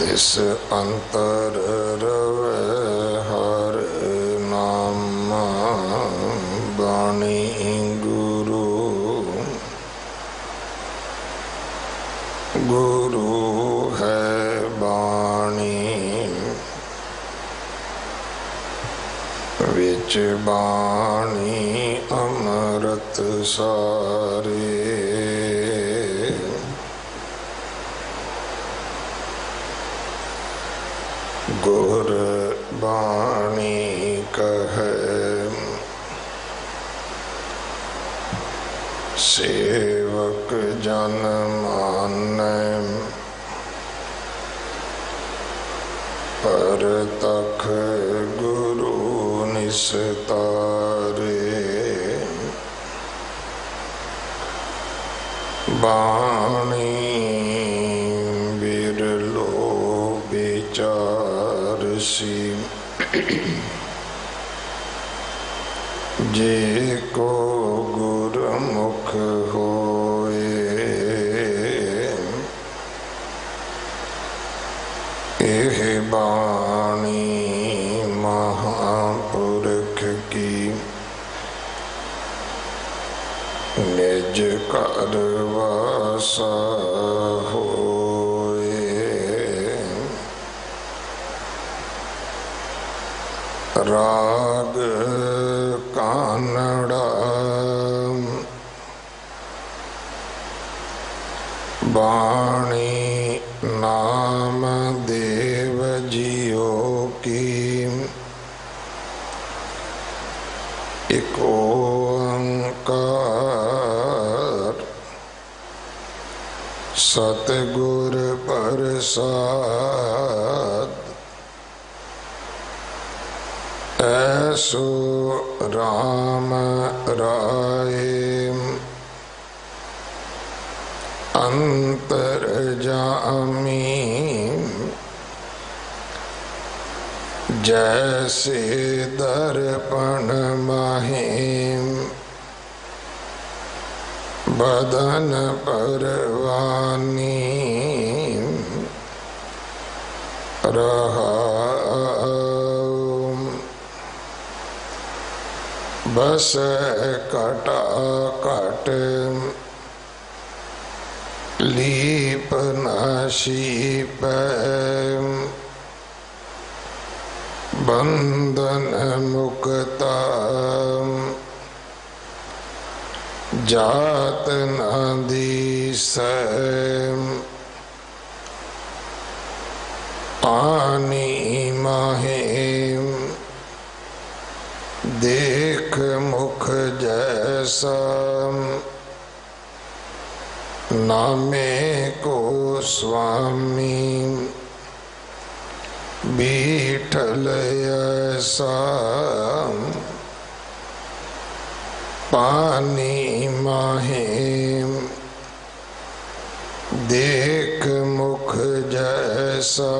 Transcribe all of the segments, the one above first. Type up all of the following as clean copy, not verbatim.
तिस अंतर रवै हर नामा बाणी गुरु। गुरु है बाणी विच बाणी अमृत सारे। गुर बाणी कहे सेवक जन मानै, पर तख गुरु निस्तारे। बाणी बिरलो विचारसी, जे को गुरमुख होए। एह बाणी महापुरख की, निज कर वासा होए। राग कानड़ा बाणी नाम देव जियो की। एक ओंकार सतगुर प्रसाद, ऐसो राम राय अंतर जामी। जैसे दर्पण महिम बदन परवानी। रहा बस कटा कट लीप नाशीप। बंधन मुक्ता जात नादीस। पानी माहिम देख मुख जैसा। नामे को स्वामी बीठल ऐसा। पानी माहिम देख मुख जैसा।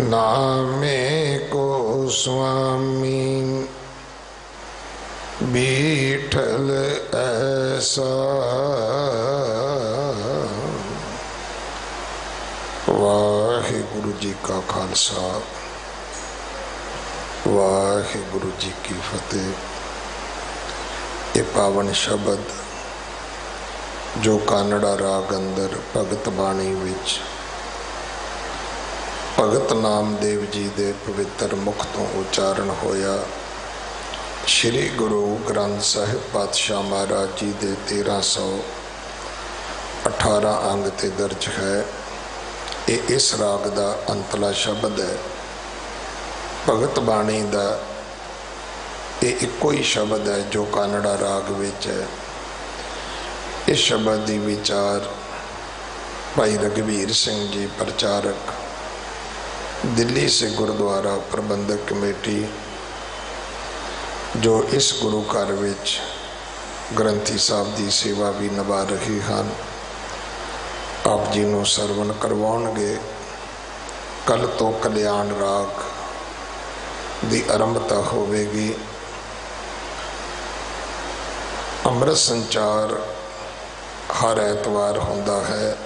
नामे को स्वामी बीठल ऐसा। वाहिगुरु जी का खालसा, वाहिगुरु जी की फतेह। ये पावन शब्द जो कानड़ा राग अंदर भगत बाणी विच भगत नामदेव जी दे पवित्र मुख तो उच्चारण होया। श्री गुरु ग्रंथ साहिब पातशाह महाराज जी दे 1318 अंग ते दर्ज है। ये इस राग का अंतला शब्द है। भगत बाणी का ये एको ही शब्द है जो कानड़ा राग विच है। इस शब्द की विचार भाई रघुवीर सिंह जी प्रचारक दिल्ली से गुरुद्वारा प्रबंधक कमेटी जो इस गुरु घर विच ग्रंथी साहब की सेवा भी निभा रहे हैं, आप जी को सरवण करवाउणगे। कल तो कल्याण राग की आरंभता होवेगी। अमृत संचार हर ऐतवार होंदा है।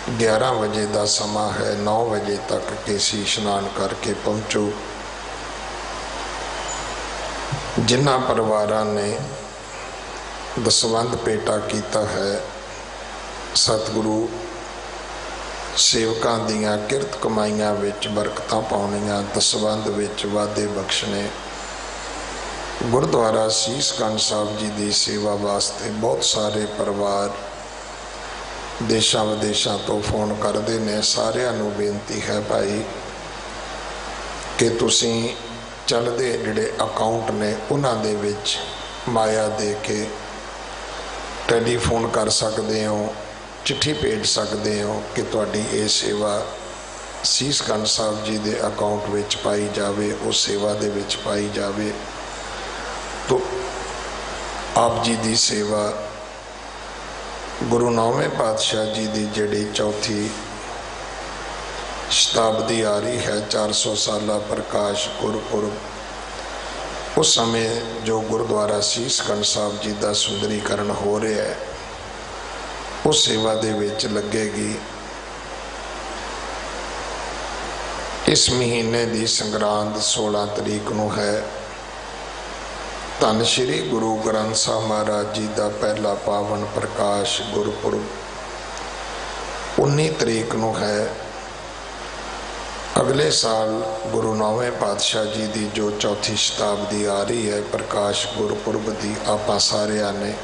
11 ਵਜੇ ਦਾ ਸਮਾਂ ਹੈ। 9 ਵਜੇ ਤੱਕ ਕੇਸੀ ਇਸ਼ਨਾਨ ਕਰਕੇ ਪਹੁੰਚੋ। ਜਿਨ੍ਹਾਂ ਪਰਿਵਾਰਾਂ ਨੇ ਦਸਵੰਧ ਭੇਟਾ ਕੀਤਾ ਹੈ, ਸਤਿਗੁਰੂ ਸੇਵਕਾਂ ਦੀਆਂ ਕਿਰਤ ਕਮਾਈਆਂ ਵਿੱਚ ਬਰਕਤਾਂ ਪਾਉਣੀਆਂ, ਦਸਵੰਧ ਵਿੱਚ ਵਾਧੇ ਬਖਸ਼ਣੇ। ਗੁਰਦੁਆਰਾ ਸੀਸ ਗੰਜ ਸਾਹਿਬ ਜੀ ਦੀ ਸੇਵਾ ਵਾਸਤੇ ਬਹੁਤ ਸਾਰੇ ਪਰਿਵਾਰ ਦੇਸ਼ਾਂ ਵਿਦੇਸ਼ਾਂ ਤੋਂ ਫੋਨ ਕਰਦੇ ਨੇ। ਸਾਰਿਆਂ ਨੂੰ ਬੇਨਤੀ ਹੈ ਭਾਈ ਕਿ ਤੁਸੀਂ ਚੱਲਦੇ ਜਿਹੜੇ ਅਕਾਊਂਟ ਨੇ ਉਹਨਾਂ ਦੇ ਵਿੱਚ ਮਾਇਆ ਦੇ ਕੇ ਟੈਲੀਫੋਨ ਕਰ ਸਕਦੇ ਹੋ, ਚਿੱਠੀ ਭੇਜ ਸਕਦੇ ਹੋ ਕਿ ਤੁਹਾਡੀ ਇਹ ਸੇਵਾ ਸੀਸ ਗੰਜ ਸਾਹਿਬ ਜੀ ਦੇ ਅਕਾਊਂਟ ਵਿੱਚ ਪਾਈ ਜਾਵੇ, ਉਸ ਸੇਵਾ ਦੇ ਵਿੱਚ ਪਾਈ ਜਾਵੇ। ਤੋ ਆਪ ਜੀ ਦੀ ਸੇਵਾ ਗੁਰੂ ਨੌਵੇਂ ਪਾਤਸ਼ਾਹ ਜੀ ਦੀ ਜਿਹੜੀ ਚੌਥੀ ਸ਼ਤਾਬਦੀ ਆ ਰਹੀ ਹੈ, 400 ਸਾਲਾ ਪ੍ਰਕਾਸ਼ ਗੁਰਪੁਰਬ, ਉਸ ਸਮੇਂ ਜੋ ਗੁਰਦੁਆਰਾ ਸੀਸ ਗੰਜ ਸਾਹਿਬ ਜੀ ਦਾ ਸੁੰਦਰੀਕਰਨ ਹੋ ਰਿਹਾ ਹੈ, ਉਸ ਸੇਵਾ ਦੇ ਵਿੱਚ ਲੱਗੇਗੀ। ਇਸ ਮਹੀਨੇ ਦੀ ਸੰਗਰਾਂਦ 16 ਤਰੀਕ ਨੂੰ ਹੈ। ਧੰਨ ਸ਼੍ਰੀ ਗੁਰੂ ਗ੍ਰੰਥ ਸਾਹਿਬ ਮਹਾਰਾਜ ਜੀ ਦਾ ਪਹਿਲਾ ਪਾਵਨ ਪ੍ਰਕਾਸ਼ ਗੁਰਪੁਰਬ 19 ਤਰੀਕ ਨੂੰ ਹੈ। ਅਗਲੇ ਸਾਲ ਗੁਰੂ ਨੌਵੇਂ ਪਾਤਸ਼ਾਹ ਜੀ ਦੀ ਜੋ ਚੌਥੀ ਸ਼ਤਾਬਦੀ ਆ ਰਹੀ ਹੈ ਪ੍ਰਕਾਸ਼ ਗੁਰਪੁਰਬ ਦੀ, ਆਪਾਂ ਸਾਰਿਆਂ ਨੇ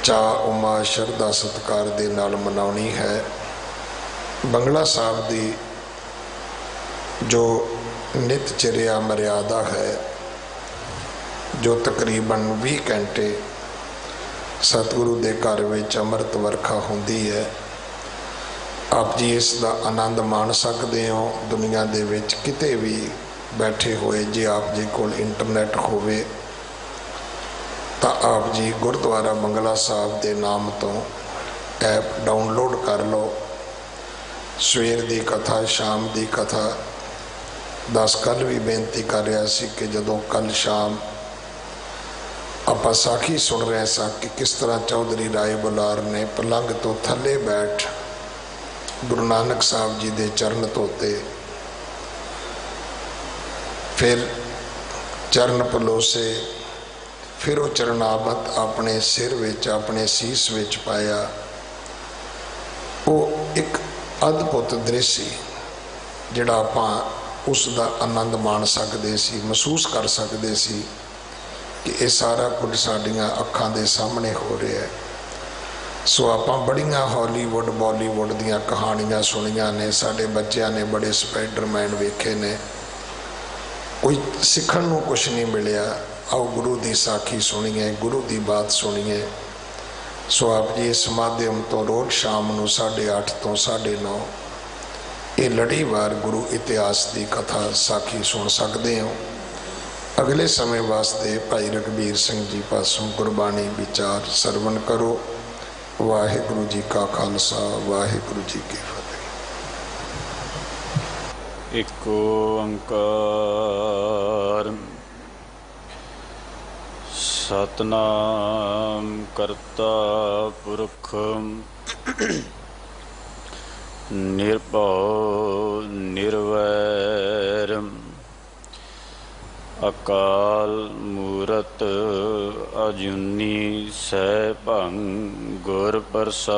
ਚਾਅ ਉਮਾ ਸ਼ਰਧਾ ਸਤਿਕਾਰ ਦੇ ਨਾਲ ਮਨਾਉਣੀ ਹੈ। ਬੰਗਲਾ ਸਾਹਿਬ ਦੀ ਜੋ ਨਿਤ ਚਰਿਆ ਮਰਿਆਦਾ ਹੈ, ਜੋ ਤਕਰੀਬਨ 20 ਘੰਟੇ ਸਤਿਗੁਰੂ ਦੇ ਘਰ ਵਿੱਚ ਅੰਮ੍ਰਿਤ ਵਰਖਾ ਹੁੰਦੀ ਹੈ, ਆਪ ਜੀ ਇਸ ਦਾ ਆਨੰਦ ਮਾਣ ਸਕਦੇ ਹੋ। ਦੁਨੀਆ ਦੇ ਵਿੱਚ ਕਿਤੇ ਵੀ ਬੈਠੇ ਹੋਏ ਜੇ ਆਪ ਜੀ ਕੋਲ ਇੰਟਰਨੈਟ ਹੋਵੇ ਤਾਂ ਆਪ ਜੀ ਗੁਰਦੁਆਰਾ ਬੰਗਲਾ ਸਾਹਿਬ ਦੇ ਨਾਮ ਤੋਂ ਐਪ ਡਾਊਨਲੋਡ ਕਰ ਲਓ। ਸਵੇਰ ਦੀ ਕਥਾ, ਸ਼ਾਮ ਦੀ ਕਥਾ। ਕੱਲ੍ਹ ਵੀ ਬੇਨਤੀ ਕਰ ਰਿਹਾ ਸੀ ਕਿ ਜਦੋਂ ਕੱਲ੍ਹ ਸ਼ਾਮ ਆਪਾਂ ਸਾਖੀ ਸੁਣ ਰਹੇ ਸਾਂ ਕਿ ਕਿਸ ਤਰ੍ਹਾਂ ਚੌਧਰੀ ਰਾਏ ਬੁਲਾਰ ਨੇ ਪਲੰਗ ਤੋਂ ਥੱਲੇ ਬੈਠ ਗੁਰੂ ਨਾਨਕ ਸਾਹਿਬ ਜੀ ਦੇ ਚਰਨ ਧੋਤੇ, ਫਿਰ ਚਰਨ ਪਲੋਸੇ, ਫਿਰ ਉਹ ਚਰਨਾਮਤ ਆਪਣੇ ਸਿਰ ਵਿੱਚ, ਆਪਣੇ ਸੀਸ ਵਿੱਚ ਪਾਇਆ। ਉਹ ਇੱਕ ਅਦਭੁਤ ਦ੍ਰਿਸ਼ ਸੀ ਜਿਹੜਾ ਆਪਾਂ ਉਸ ਦਾ ਆਨੰਦ ਮਾਣ ਸਕਦੇ ਸੀ, ਮਹਿਸੂਸ ਕਰ ਸਕਦੇ ਸੀ ਕਿ ਇਹ ਸਾਰਾ ਕੁਝ ਸਾਡੀਆਂ ਅੱਖਾਂ ਦੇ ਸਾਹਮਣੇ ਹੋ ਰਿਹਾ ਹੈ। ਸੋ ਆਪਾਂ ਬੜੀਆਂ ਹਾਲੀਵੁੱਡ ਬਾਲੀਵੁੱਡ ਦੀਆਂ ਕਹਾਣੀਆਂ ਸੁਣੀਆਂ ਨੇ, ਸਾਡੇ ਬੱਚਿਆਂ ਨੇ ਬੜੇ ਸਪਾਈਡਰਮੈਨ ਵੇਖੇ ਨੇ, ਕੋਈ ਸਿੱਖਣ ਨੂੰ ਕੁਛ ਨਹੀਂ ਮਿਲਿਆ। ਆਓ ਗੁਰੂ ਦੀ ਸਾਖੀ ਸੁਣੀਏ, ਗੁਰੂ ਦੀ ਬਾਤ ਸੁਣੀਏ। ਸੋ ਆਪ ਜੀ ਇਸ ਮਾਧਿਅਮ ਤੋਂ ਰੋਜ਼ ਸ਼ਾਮ ਨੂੰ 8:30 ਤੋਂ 9:30 ਇਹ ਲੜੀਵਾਰ ਗੁਰੂ ਇਤਿਹਾਸ ਦੀ ਕਥਾ ਸਾਖੀ ਸੁਣ ਸਕਦੇ ਹੋ। ਅਗਲੇ ਸਮੇਂ ਵਾਸਤੇ ਭਾਈ ਰਘਬੀਰ ਸਿੰਘ ਜੀ ਪਾਸੋਂ ਗੁਰਬਾਣੀ ਵਿਚਾਰ ਸਰਵਣ ਕਰੋ। ਵਾਹਿਗੁਰੂ ਜੀ ਕਾ ਖਾਲਸਾ, ਵਾਹਿਗੁਰੂ ਜੀ ਕੀ ਫਤਿਹ। ਇੱਕ ਓੰਕਾਰ ਸਤਿਨਾਮ ਕਰਤਾ ਪੁਰਖ ਨਿਰਭਉ ਨਿਰਵੈਰ ਅਕਾਲ ਮੂਰਤ ਅਜੂਨੀ ਸੈਭੰ ਗੁਰ ਪ੍ਰਸਾਦ।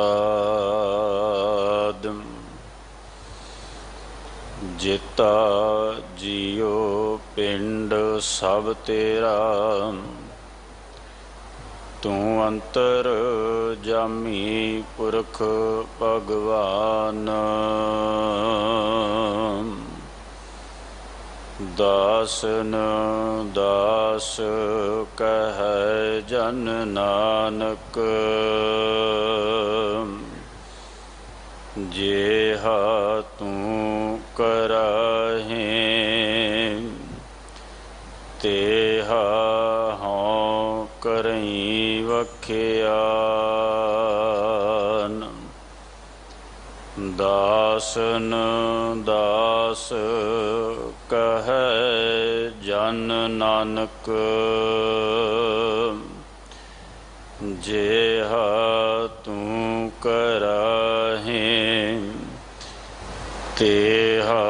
ਜਿਤਾ ਜੀਉ ਪਿੰਡ ਸਭ ਤੇਰਾ, ਤੂੰ ਅੰਤਰ ਜਾਮੀ ਪੁਰਖ ਭਗਵਾਨ। ਦਾਸਨ ਦਾਸ ਕਹਿ ਜਨ ਨਾਨਕ, ਜਿਹਾ ਤੂੰ ਕਰਾਹੇ ਤੇਹਾ ਹਉ ਕਰਈ ਵਖਿਆਨ। ਦਾਸਨ ਦਾਸ ਕਹਿ ਜਨ ਨਾਨਕ, ਜਿਹਾ ਤੂੰ ਕਰਾਹੇ रहें, तेहा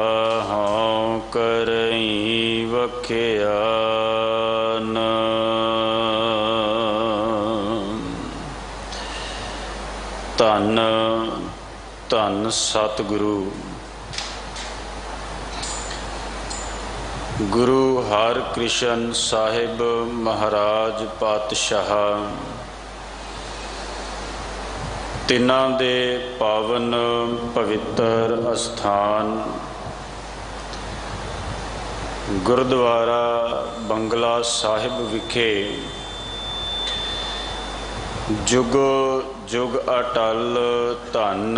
हाँ करई वख्यान। धन धन सतगुरु गुरु हरकृष्ण साहिब महाराज पातशाह, तिन्हां दे पावन पवित्र अस्थान गुरुद्वारा बंगला साहिब विखे जुग जुग अटल धन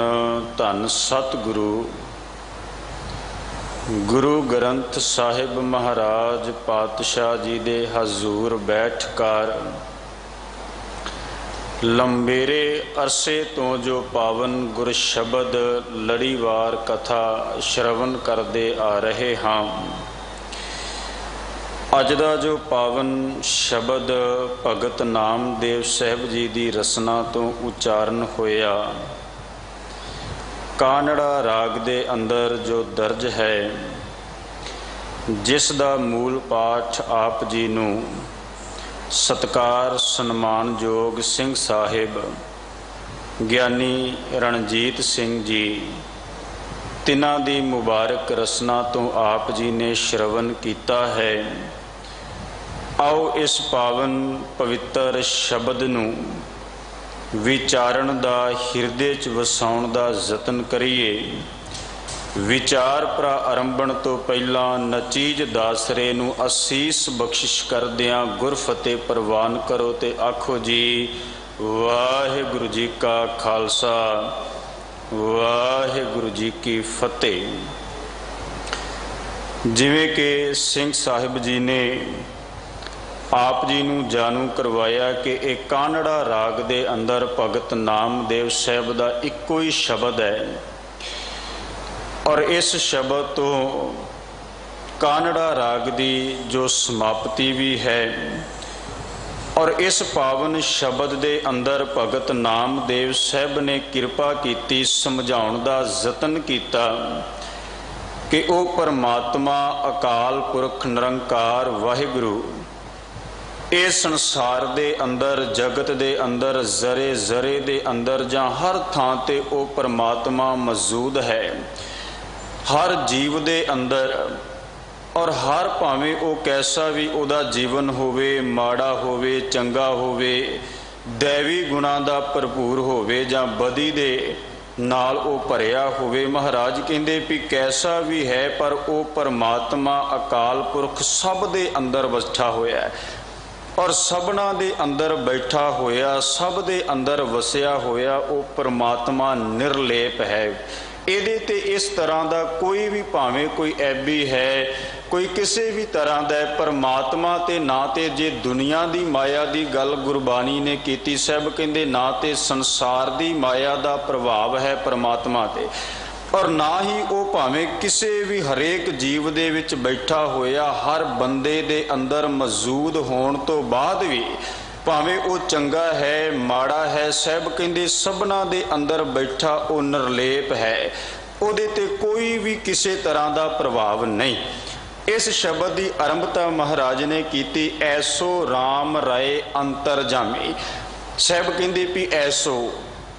धन सतगुरु गुरु ग्रंथ साहिब महाराज पातशाह जी दे हजूर बैठ कर लंबेरे अरसे तो जो पावन गुर शब्द लड़ीवार कथा श्रवण करते आ रहे हाँ। अज दा जो पावन शब्द भगत नामदेव साहब जी की रसना तो उच्चारण होया, कानड़ा राग दे अंदर जो दर्ज है, जिस दा मूल पाठ आप जी नू सत्कार सन्मान योग सिंह साहिब ज्ञानी रणजीत सिंह जी तिन्हां दी मुबारक रसना तो आप जी ने श्रवण किया है। आओ इस पावन पवित्र शब्द नू विचारण दा हिरदे च वसाउण दा यतन करिए। विचार प्रारंभण तो पहला नचीज दासरे नू असीस बख्शिश करदियां गुरफतेह प्रवान करो ते आखो जी वाहिगुरु जी का खालसा वाहिगुरु जी की फतेह। जिवें कि सिंह साहिब जी ने आप जी नू जानू करवाया कि एक कानड़ा राग दे अंदर भगत नामदेव साहब दा इक्को ही शब्द है और इस शब्द तो कानड़ा राग दी जो समाप्ति भी है और इस पावन शब्द दे अंदर भगत नामदेव साहब ने कृपा की समझाउण दा यतन किया कि वो परमात्मा अकाल पुरख निरंकार वाहिगुरु इस संसार दे अंदर जगत दे अंदर जरे जरे दे अंदर जां हर थां ते ओ परमात्मा मौजूद है, हर जीव दे अंदर। और हर भावें ओ कैसा भी ओदा जीवन होवे, माड़ा होवे चंगा होवे, दैवी गुणां दा भरपूर होवे जां बदी दे नाल ओ भरिया होवे, महाराज कहंदे भी कैसा भी है पर ओ परमात्मा अकाल पुरख सब दे अंदर बैठा होया है और सबना दे अंदर बैठा होया सब दे अंदर वसिया होया वो परमात्मा निर्लेप है। ਇਹਦੇ ਤੇ इस तरह का कोई भी भावें कोई ऐबी है, कोई किसी भी तरह का परमात्मा ते ना ते जे दुनिया की माया की गल गुरबाणी ने की, साहब कहते ना तो संसार की माया का प्रभाव है परमात्मा ते और ना ही वो भावें किसी भी हरेक जीव दे विच बैठा होया हर बंदे दे अंदर मौजूद होने तो बाद भी भावें वो चंगा है माड़ा है, साहब कहंदे सबना दे अंदर बैठा वो निर्लेप है, उहदे ते कोई भी किसी तरह का प्रभाव नहीं। इस शब्द की आरंभता महाराज ने की ऐसो राम राय अंतरजामी, साहब कहंदे भी ऐसो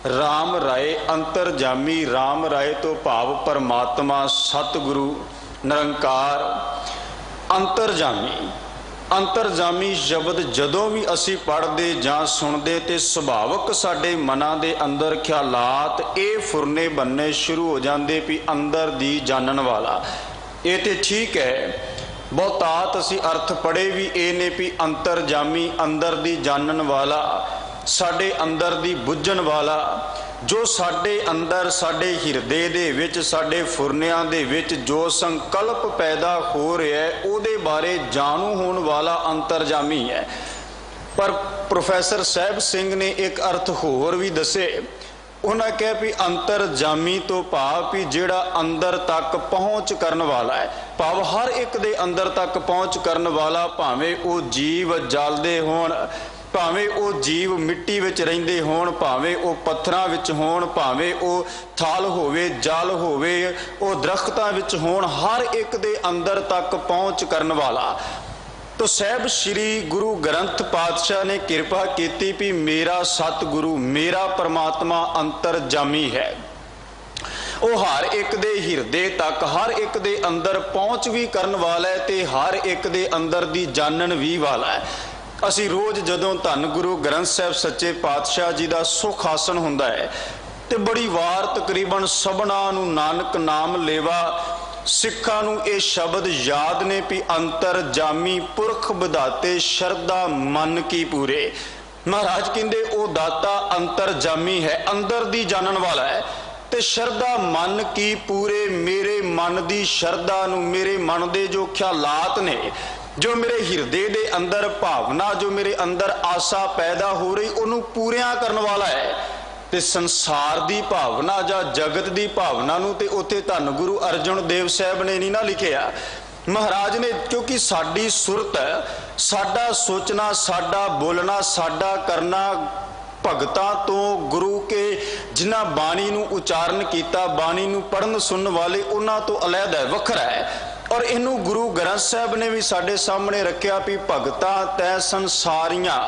राम राय अंतरजामी, राम राय तो भाव परमात्मा सतगुरु निरंकार अंतरजामी। अंतरजामी शब्द जदों भी असी पढ़ते जां सुनते तो सुभावक साडे मनां दे अंदर ख्यालात ये फुरने बनने शुरू हो जाते भी अंदर दी जानन वाला। ये तो ठीक है, बहुतात असी अर्थ पढ़े भी ये ने भी अंतरजामी अंदर दी जानन वाला, साडे अंदर दी बुझण वाला, जो साडे अंदर साडे हिरदे दे विच साडे फुरनियां दे विच जो संकल्प पैदा हो रहा है उहदे बारे जानू होने वाला अंतरजामी है। पर प्रोफैसर साहब सिंह ने एक अर्थ होर भी दसे, उन्हें कहा भी अंतरजामी तो भाव भी जिहड़ा अंदर तक पहुँच करन वाला है, भाव हर एक दे अंदर तक पहुँच करन वाला, भावें वो जीव जलदे होण ਭਾਵੇਂ ਉਹ ਜੀਵ ਮਿੱਟੀ ਵਿੱਚ ਰਹਿੰਦੇ ਹੋਣ, ਭਾਵੇਂ ਉਹ ਪੱਥਰਾਂ ਵਿੱਚ ਹੋਣ, ਭਾਵੇਂ ਉਹ ਥਲ ਹੋਵੇ, ਜਲ ਹੋਵੇ, ਉਹ ਦਰਖਤਾਂ ਵਿੱਚ ਹੋਣ, ਹਰ ਇੱਕ ਦੇ ਅੰਦਰ ਤੱਕ ਪਹੁੰਚ ਕਰਨ ਵਾਲਾ। तो साहब श्री गुरु ग्रंथ पातशाह ने कृपा की भी मेरा सतगुरु, मेरा परमात्मा अंतरजामी है। ਉਹ ਹਰ ਇੱਕ ਦੇ ਹਿਰਦੇ ਤੱਕ, ਹਰ ਇੱਕ ਦੇ ਅੰਦਰ ਪਹੁੰਚ ਵੀ ਕਰਨ ਵਾਲਾ ਹੈ ਤੇ ਹਰ ਇੱਕ ਦੇ ਅੰਦਰ ਦੀ ਜਾਣਨ ਵੀ ਵਾਲਾ ਹੈ। ਅਸੀਂ ਰੋਜ਼ ਜਦੋਂ ਧੰਨ ਗੁਰੂ ਗ੍ਰੰਥ ਸਾਹਿਬ ਸੱਚੇ ਪਾਤਸ਼ਾਹ ਜੀ ਦਾ ਸੁਖ ਆਸਣ ਹੁੰਦਾ ਹੈ ਤੇ ਬੜੀ ਵਾਰ ਤਕਰੀਬਨ ਸਭਨਾਂ ਨੂੰ ਨਾਨਕ ਨਾਮ ਲੇਵਾ ਸਿੱਖਾਂ ਨੂੰ ਇਹ ਸ਼ਬਦ ਯਾਦ ਨੇ ਵੀ ਅੰਤਰਜਾਮੀ ਪੁਰਖ ਵਿਧਾਤੇ ਸ਼ਰਧਾ ਮਨ ਕੀ ਪੂਰੇ। ਮਹਾਰਾਜ ਕਹਿੰਦੇ ਉਹ ਦਾਤਾ ਅੰਤਰਜਾਮੀ ਹੈ, ਅੰਦਰ ਦੀ ਜਾਣਨ ਵਾਲਾ ਹੈ ਤੇ ਸ਼ਰਧਾ ਮਨ ਕੀ ਪੂਰੇ। ਮੇਰੇ ਮਨ ਦੀ ਸ਼ਰਧਾ ਨੂੰ, ਮੇਰੇ ਮਨ ਦੇ ਜੋ ਖਿਆਲਾਤ ਨੇ, ਜੋ ਮੇਰੇ ਹਿਰਦੇ ਦੇ ਅੰਦਰ ਭਾਵਨਾ, ਜੋ ਮੇਰੇ ਅੰਦਰ ਆਸਾ ਪੈਦਾ ਹੋ ਰਹੀ, ਉਹਨੂੰ ਪੂਰਿਆਂ ਕਰਨ ਵਾਲਾ ਹੈ। ਤੇ ਸੰਸਾਰ ਦੀ ਭਾਵਨਾ ਜਾਂ ਜਗਤ ਦੀ ਭਾਵਨਾ ਨੂੰ ਤੇ ਉੱਥੇ ਧੰਨ ਗੁਰੂ ਅਰਜਨ ਦੇਵ ਸਾਹਿਬ ਨੇ ਨਹੀਂ ਨਾ ਲਿਖਿਆ, ਮਹਾਰਾਜ ਨੇ, ਕਿਉਂਕਿ ਸਾਡੀ ਸੁਰਤ, ਸਾਡਾ ਸੋਚਣਾ, ਸਾਡਾ ਬੋਲਣਾ, ਸਾਡਾ ਕਰਨਾ ਭਗਤਾਂ ਤੋਂ, ਗੁਰੂ ਕੇ ਜਿਨ੍ਹਾਂ ਬਾਣੀ ਨੂੰ ਉਚਾਰਨ ਕੀਤਾ, ਬਾਣੀ ਨੂੰ ਪੜ੍ਹਨ ਸੁਣਨ ਵਾਲੇ, ਉਹਨਾਂ ਤੋਂ ਅਲੱਗ ਹੈ, ਵੱਖਰਾ ਹੈ। ਔਰ ਇਹਨੂੰ ਗੁਰੂ ਗ੍ਰੰਥ ਸਾਹਿਬ ਨੇ ਵੀ ਸਾਡੇ ਸਾਹਮਣੇ ਰੱਖਿਆ ਵੀ ਭਗਤਾਂ ਤੈ ਸੰਸਾਰੀਆਂ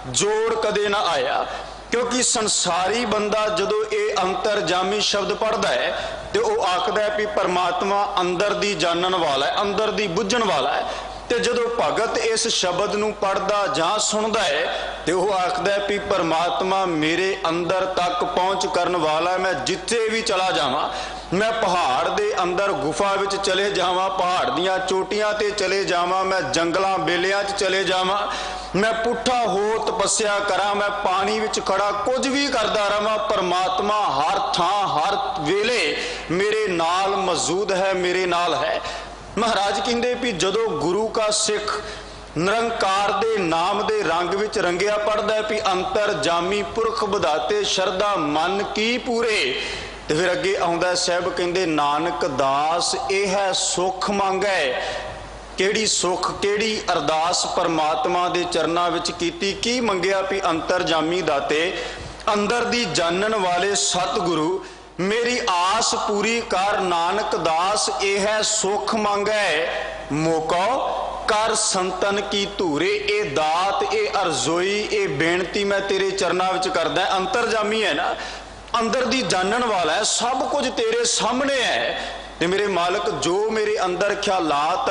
ਜੋੜ ਕਦੇ ਨਾ ਆਇਆ। ਕਿਉਂਕਿ ਸੰਸਾਰੀ ਬੰਦਾ ਜਦੋਂ ਇਹ ਅੰਤਰਜਾਮੀ ਸ਼ਬਦ ਪੜ੍ਹਦਾ ਹੈ ਤੇ ਉਹ ਆਖਦਾ ਹੈ ਵੀ ਪਰਮਾਤਮਾ ਅੰਦਰ ਦੀ ਜਾਣਨ ਵਾਲਾ ਹੈ, ਅੰਦਰ ਦੀ ਬੁੱਝਣ ਵਾਲਾ ਹੈ। ਤੇ ਜਦੋਂ ਭਗਤ ਇਸ ਸ਼ਬਦ ਨੂੰ ਪੜ੍ਹਦਾ ਜਾਂ ਸੁਣਦਾ ਹੈ ਤੇ ਉਹ ਆਖਦਾ ਹੈ ਵੀ ਪਰਮਾਤਮਾ ਮੇਰੇ ਅੰਦਰ ਤੱਕ ਪਹੁੰਚ ਕਰਨ ਵਾਲਾ ਹੈ। ਮੈਂ ਜਿੱਥੇ ਵੀ ਚਲਾ ਜਾਵਾਂ, ਮੈਂ ਪਹਾੜ ਦੇ ਅੰਦਰ ਗੁਫਾ ਵਿੱਚ ਚਲੇ ਜਾਵਾਂ, ਪਹਾੜ ਦੀਆਂ ਚੋਟੀਆਂ ਤੇ ਚਲੇ ਜਾਵਾਂ, ਮੈਂ ਜੰਗਲਾਂ ਬੇਲਿਆਂ 'ਚ ਚਲੇ ਜਾਵਾਂ, ਮੈਂ ਪੁੱਠਾ ਹੋ ਤਪੱਸਿਆ ਕਰਾਂ, ਮੈਂ ਪਾਣੀ ਵਿੱਚ ਖੜਾ ਕੁਝ ਵੀ ਕਰਦਾ ਰਵਾਂ, ਪਰਮਾਤਮਾ ਹਰ ਥਾਂ ਹਰ ਵੇਲੇ ਮੇਰੇ ਨਾਲ ਮੌਜੂਦ ਹੈ, ਮੇਰੇ ਨਾਲ ਹੈ। ਮਹਾਰਾਜ ਕਹਿੰਦੇ ਵੀ ਜਦੋਂ ਗੁਰੂ ਕਾ ਸਿੱਖ ਨਿਰੰਕਾਰ ਦੇ ਨਾਮ ਦੇ ਰੰਗ ਵਿੱਚ ਰੰਗਿਆ ਪੜਦਾ ਹੈ ਵੀ ਅੰਤਰਜਾਮੀ ਪੁਰਖ ਵਿਧਾਤੇ ਸ਼ਰਧਾ ਮਨ ਕੀ ਪੂਰੇ, ਤੇ ਫਿਰ ਅੱਗੇ ਆਉਂਦਾ ਸਾਹਿਬ ਕਹਿੰਦੇ ਨਾਨਕ ਦਾਸ ਇਹ ਹੈ ਸੁਖ ਮੰਗੈ। ਕਿਹੜੀ ਸੁਖ, ਕਿਹੜੀ ਅਰਦਾਸ ਪਰਮਾਤਮਾ ਦੇ ਚਰਨਾਂ ਵਿੱਚ ਕੀਤੀ, ਕੀ ਮੰਗਿਆ ਵੀ ਅੰਤਰਜਾਮੀ ਦਾਤੇ, ਅੰਦਰ ਦੀ ਜਾਣਨ ਵਾਲੇ ਸਤਿਗੁਰੂ ਮੇਰੀ ਆਸ ਪੂਰੀ ਕਰ। ਨਾਨਕ ਦਾਸ ਇਹ ਹੈ ਸੁਖ ਮੰਗੈ ਮੋਕੋ ਕਰ ਸੰਤਨ ਕੀ ਧੂਰੇ। ਇਹ ਦਾਤ, ਇਹ ਅਰਜ਼ੋਈ, ਇਹ ਬੇਨਤੀ ਮੈਂ ਤੇਰੇ ਚਰਨਾਂ ਵਿੱਚ ਕਰਦਾ। ਅੰਤਰਜਾਮੀ ਹੈ ਨਾ, ਅੰਦਰ ਦੀ ਜਾਣਨ ਵਾਲਾ ਹੈ, ਸਭ ਕੁਝ ਤੇਰੇ ਸਾਹਮਣੇ ਹੈ। ਤੇ ਮੇਰੇ ਮਾਲਕ ਜੋ ਮੇਰੇ ਅੰਦਰ ਖਿਆਲਾਤ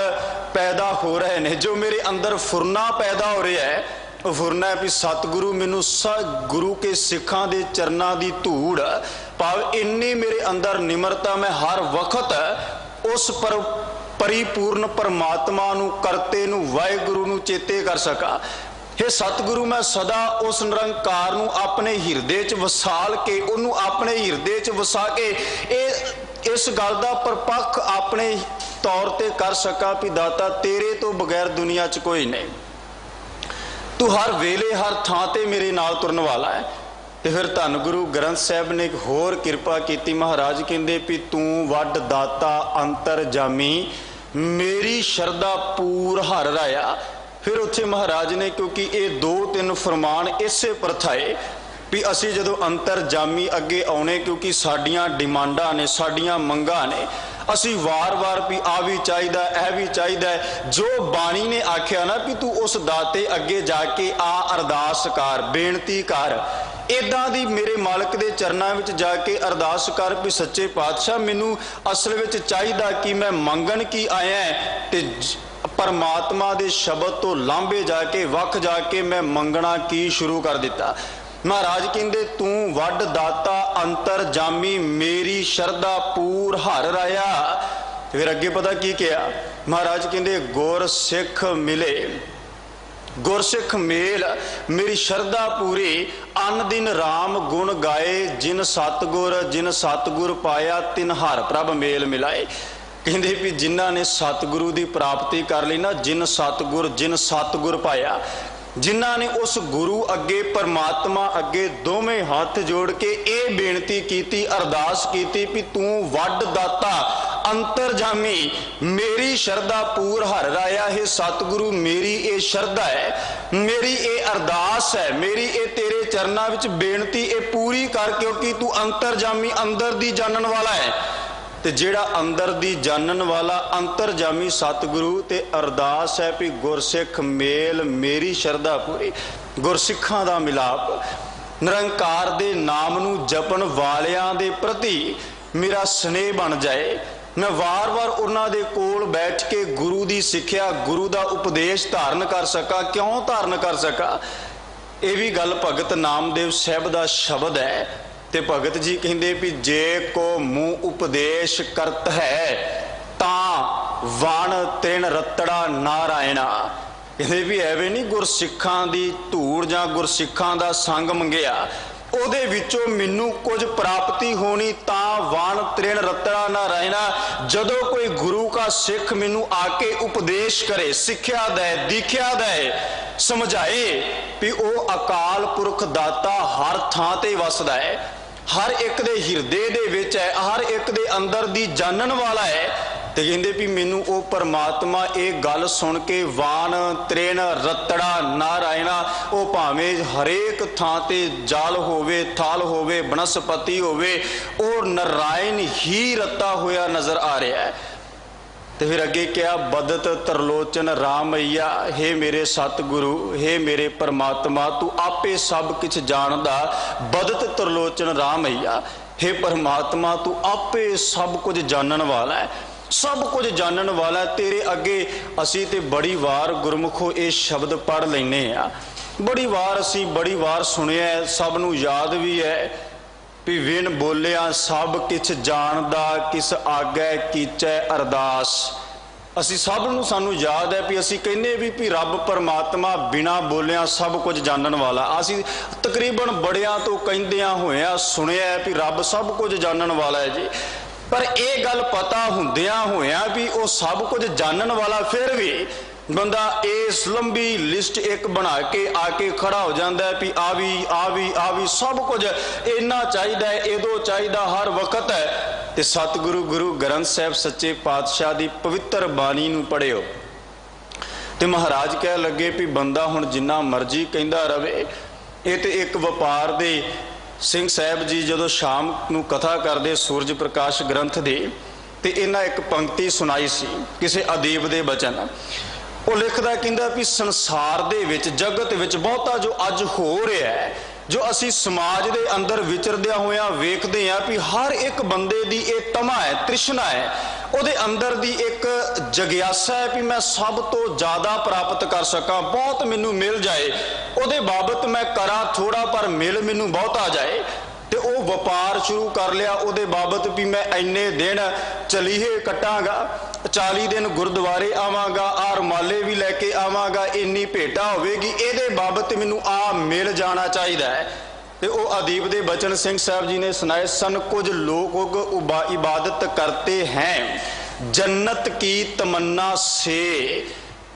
ਪੈਦਾ ਹੋ ਰਹੇ ਨੇ, ਜੋ ਮੇਰੇ ਅੰਦਰ ਫੁਰਨਾ ਪੈਦਾ ਹੋ ਰਿਹਾ ਹੈ, ਉਹ ਫੁਰਨਾ ਹੈ ਵੀ ਸਤਿਗੁਰੂ ਮੈਨੂੰ ਗੁਰੂ ਕੇ ਸਿੱਖਾਂ ਦੇ ਚਰਨਾਂ ਦੀ ਧੂੜ ਭਾਵ ਇੰਨੀ ਮੇਰੇ ਅੰਦਰ ਨਿਮਰਤਾ, ਮੈਂ ਹਰ ਵਕਤ ਉਸ ਪਰਿਪੂਰਨ ਪਰਮਾਤਮਾ ਨੂੰ, ਕਰਤੇ ਨੂੰ, ਵਾਹਿਗੁਰੂ ਨੂੰ ਚੇਤੇ ਕਰ ਸਕਾਂ। हे ਸਤਿਗੁਰੂ ਮੈਂ ਸਦਾ ਉਸ ਨਿਰੰਕਾਰ ਨੂੰ ਆਪਣੇ ਹਿਰਦੇ 'ਚ ਵਸਾਲ ਕੇ, ਉਹਨੂੰ ਆਪਣੇ ਹਿਰਦੇ 'ਚ ਵਸਾ ਕੇ ਇਸ ਗੱਲ ਦਾ ਪਰਪੱਖ ਆਪਣੇ ਤੌਰ ਤੇ ਕਰ ਸਕਾਂ ਵੀ ਦਾਤਾ ਤੇਰੇ ਤੋਂ ਬਗੈਰ ਦੁਨੀਆ 'ਚ ਕੋਈ ਨਹੀਂ, ਤੂੰ ਹਰ ਵੇਲੇ ਹਰ ਥਾਂ ਤੇ ਮੇਰੇ ਨਾਲ ਤੁਰਨ ਵਾਲਾ ਹੈ। ਤੇ ਫਿਰ ਧੰਨ ਗੁਰੂ ਗ੍ਰੰਥ ਸਾਹਿਬ ਨੇ ਇੱਕ ਹੋਰ ਕਿਰਪਾ ਕੀਤੀ। ਮਹਾਰਾਜ ਕਹਿੰਦੇ ਵੀ ਤੂੰ ਵੱਡ ਦਾਤਾ ਅੰਤਰਜਾਮੀ ਮੇਰੀ ਸ਼ਰਧਾ ਪੂਰ ਹਰ ਰਾਇਆ। ਫਿਰ ਉੱਥੇ ਮਹਾਰਾਜ ਨੇ, ਕਿਉਂਕਿ ਇਹ 2-3 ਫਰਮਾਨ ਇਸੇ ਪ੍ਰਥਾਏ ਵੀ ਅਸੀਂ ਜਦੋਂ ਅੰਤਰਜਾਮੀ ਅੱਗੇ ਆਉਣੇ, ਕਿਉਂਕਿ ਸਾਡੀਆਂ ਡਿਮਾਂਡਾਂ ਨੇ, ਸਾਡੀਆਂ ਮੰਗਾਂ ਨੇ, ਅਸੀਂ ਵਾਰ-ਵਾਰ ਵੀ ਆ ਵੀ ਚਾਹੀਦਾ, ਇਹ ਵੀ ਚਾਹੀਦਾ। ਜੋ ਬਾਣੀ ਨੇ ਆਖਿਆ ਨਾ ਵੀ ਤੂੰ ਉਸ ਦਾਤੇ ਅੱਗੇ ਜਾ ਕੇ ਆ ਅਰਦਾਸ ਕਰ, ਬੇਨਤੀ ਕਰ, ਇਦਾਂ ਦੀ ਮੇਰੇ ਮਾਲਕ ਦੇ ਚਰਨਾਂ ਵਿੱਚ ਜਾ ਕੇ ਅਰਦਾਸ ਕਰ ਵੀ ਸੱਚੇ ਪਾਤਸ਼ਾਹ ਮੈਨੂੰ ਅਸਲ ਵਿੱਚ ਚਾਹੀਦਾ ਕਿ ਮੈਂ ਮੰਗਣ ਕੀ ਆਇਆ ਤੇ ਪਰਮਾਤਮਾ ਦੇ ਸ਼ਬਦ ਤੋਂ ਲਾਂਭੇ ਜਾ ਕੇ, ਵੱਖ ਜਾ ਕੇ ਮੈਂ ਮੰਗਣਾ ਕੀ ਸ਼ੁਰੂ ਕਰ ਦਿੱਤਾ। ਮਹਾਰਾਜ ਕਹਿੰਦੇ ਤੂੰ ਵੱਡ ਦਾਤਾ ਅੰਤਰਜਾਮੀ ਮੇਰੀ ਸ਼ਰਧਾ ਪੂਰ ਹਰ ਰਾਇਆ। ਫਿਰ ਅੱਗੇ ਪਤਾ ਕੀ ਕਿਹਾ ਮਹਾਰਾਜ ਕਹਿੰਦੇ ਗੁਰ ਸਿੱਖ ਮਿਲੇ, ਗੁਰਸਿੱਖ ਮੇਲ ਮੇਰੀ ਸ਼ਰਧਾ ਪੂਰੀ। ਅਨ ਦਿਨ ਰਾਮ ਗੁਣ ਗਾਏ ਜਿਨ ਸਤਿਗੁਰ ਪਾਇਆ ਤਿਨ ਹਰ ਪ੍ਰਭ ਮੇਲ ਮਿਲਾਏ। ਕਹਿੰਦੇ ਵੀ ਜਿਨ੍ਹਾਂ ਨੇ ਸਤਿਗੁਰੂ ਦੀ ਪ੍ਰਾਪਤੀ ਕਰ ਲਈ ਨਾ, ਜਿਨ ਸਤਿਗੁਰ ਪਾਇਆ, ਜਿਨ੍ਹਾਂ ਨੇ ਉਸ ਗੁਰੂ ਅੱਗੇ, ਪਰਮਾਤਮਾ ਅੱਗੇ ਦੋਵੇਂ ਹੱਥ ਜੋੜ ਕੇ ਇਹ ਬੇਨਤੀ ਕੀਤੀ, ਅਰਦਾਸ ਕੀਤੀ ਵੀ ਤੂੰ ਵੱਡ ਦਾਤਾ अंतरजामी मेरी शरदा पूर हर राया है सतगुरु मेरी ये शरदा है, मेरी ये अरदास है, मेरी ये तेरे चरना विच बेनती ये पूरी कर, क्योंकि तू अंतरजामी अंदर दी जानन वाला है। ते जेड़ा अंदर दी जानन वाला अंतरजामी सतगुरु ते अरदास है भी गुरसिख मेल मेरी शरदा पूरी। गुरसिखां दा मिलाप निरंकार दे नाम नू जपन वालियां दे प्रति मेरा स्नेह बन जाए। मैं वार वार उन्हां दे कोल बैठ के गुरु दी सिक्ख्या गुरु दा उपदेश धारण कर सका। क्यों धारण कर सका? ये भी गल भगत नामदेव साहब दा शब्द है। ते भगत जी कहंदे भी जे को मुँह उपदेश करत है तां वण तृण रतड़ा नारायणा। कहंदे भी एवें नहीं गुरसिखां दी धूड़ जां गुरसिखां दा संग मंगिया ਉਹਦੇ ਵਿੱਚੋਂ ਮੈਨੂੰ ਕੁਝ ਪ੍ਰਾਪਤੀ ਹੋਣੀ ਤਾਂ ਵਣ ਤ੍ਰਿਣ ਰਤੜਾ ਨਾਰਾਇਣਾ। ਜਦੋਂ ਕੋਈ ਗੁਰੂ का सिख ਮੈਨੂੰ ਆ ਕੇ ਉਪਦੇਸ਼ ਕਰੇ, ਸਿੱਖਿਆ ਦੇ, ਦੀਖਿਆ ਦੇ, ਸਮਝਾਏ ਵੀ ਉਹ ਅਕਾਲ ਪੁਰਖ ਦਾਤਾ ਹਰ ਥਾਂ ਤੇ ਵਸਦਾ ਹੈ, ਹਰ ਇੱਕ ਦੇ ਹਿਰਦੇ ਦੇ ਵਿੱਚ ਹੈ, ਹਰ ਇੱਕ ਦੇ ਅੰਦਰ ਦੀ ਜਾਣਨ ਵਾਲਾ ਹੈ। ਤੇ ਕਹਿੰਦੇ ਵੀ ਮੈਨੂੰ ਉਹ ਪਰਮਾਤਮਾ ਇਹ ਗੱਲ ਸੁਣ ਕੇ ਵਾਣ ਤ੍ਰਿਣ ਰਤੜਾ ਨਾਰਾਇਣਾ, ਉਹ ਭਾਵੇਂ ਹਰੇਕ ਥਾਂ ਤੇ ਜਲ ਹੋਵੇ, ਥਲ ਹੋਵੇ, ਬਨਸਪਤੀ ਹੋਵੇ, ਉਹ ਨਾਰਾਇਣ ਹੀ ਰੱਤਾ ਹੋਇਆ ਨਜ਼ਰ ਆ ਰਿਹਾ ਹੈ। ਤੇ ਫਿਰ ਅੱਗੇ ਕਿਹਾ ਬਦਤ ਤਰਲੋਚਨ ਰਾਮਈਆ, हे ਮੇਰੇ ਸਤਿਗੁਰੂ, हे ਮੇਰੇ ਪਰਮਾਤਮਾ, ਤੂੰ ਆਪੇ ਸਭ ਕੁਝ ਜਾਣਦਾ। ਬਦਤ ਤਰਲੋਚਨ ਰਾਮਈਆ, हे परमात्मा तू आपे सब कुछ जानन वाला है, सब कुछ जानन वाला। तेरे अगे असी ते बड़ी वार गुरमुखो ये शब्द पढ़ लेने आ, बड़ी वार असी बड़ी वार सुनिया है, सब नू याद भी है भी विन बोलिया सब किछ जानदा, किस आगे कीचै अरदास। असी सब नू सानू याद है भी असी कहने भी रब परमात्मा बिना बोलिया सब कुछ जानन वाला। असी तकरीबन बड़िया तो कहंदियां होया सुनिया है भी रब सब कुछ जानन वाला है जी, पर यह गल पता हुंदियां होया भी वो सब कुछ जानन वाला फिर भी बंदा इस लंबी लिस्ट एक बना के आके खड़ा हो जाता है भी आ भी सब कुछ इन्ना चाहिए, इदो चाहिए हर वक्त है। ते सतगुरु गुरु ग्रंथ साहब सच्चे पातशाह की पवित्र बाणी नू पढ़ियो ते महाराज कह लगे भी बंदा हुण जिन्ना मर्जी कहंदा रवे। ये तो एक वपार दे सिंह साहब जी जदों शाम नू कथा करते सूरज प्रकाश ग्रंथ दे ते इन्हां एक पंक्ति सुनाई सी किसी अदीब दे बचन। वो लिखदा कहंदा भी संसार दे विच जगत विच बहुता जो अज हो रहा है, जो असी समाज दे अंदर विचरदिया होया वेखदे हैं भी हर एक बंदे दी एक तमा है, तृष्णा है, उहदे अंदर दी एक जगियासा है भी मैं सब तो ज़्यादा प्राप्त कर सकां, बहुत मैनू मिल जाए, उहदे बाबत मैं करा थोड़ा पर मिल मैनू बहुत आ जाए। ते वो वपार शुरू कर लिया उहदे बाबत भी मैं इन्ने दिन चलीहे कटांगा, 40 दिन गुरुद्वारे आवांगा, आ रुमाले भी लैके आवांगा, इन्नी भेटा होवेगी, इहदे बाबत मैनू आ मिल जाना चाहिए है। ते वो अदीब दे बचन सिंह साहब जी ने सुनाए सन कुछ लोग इबादत करते हैं जन्नत की तमन्ना से।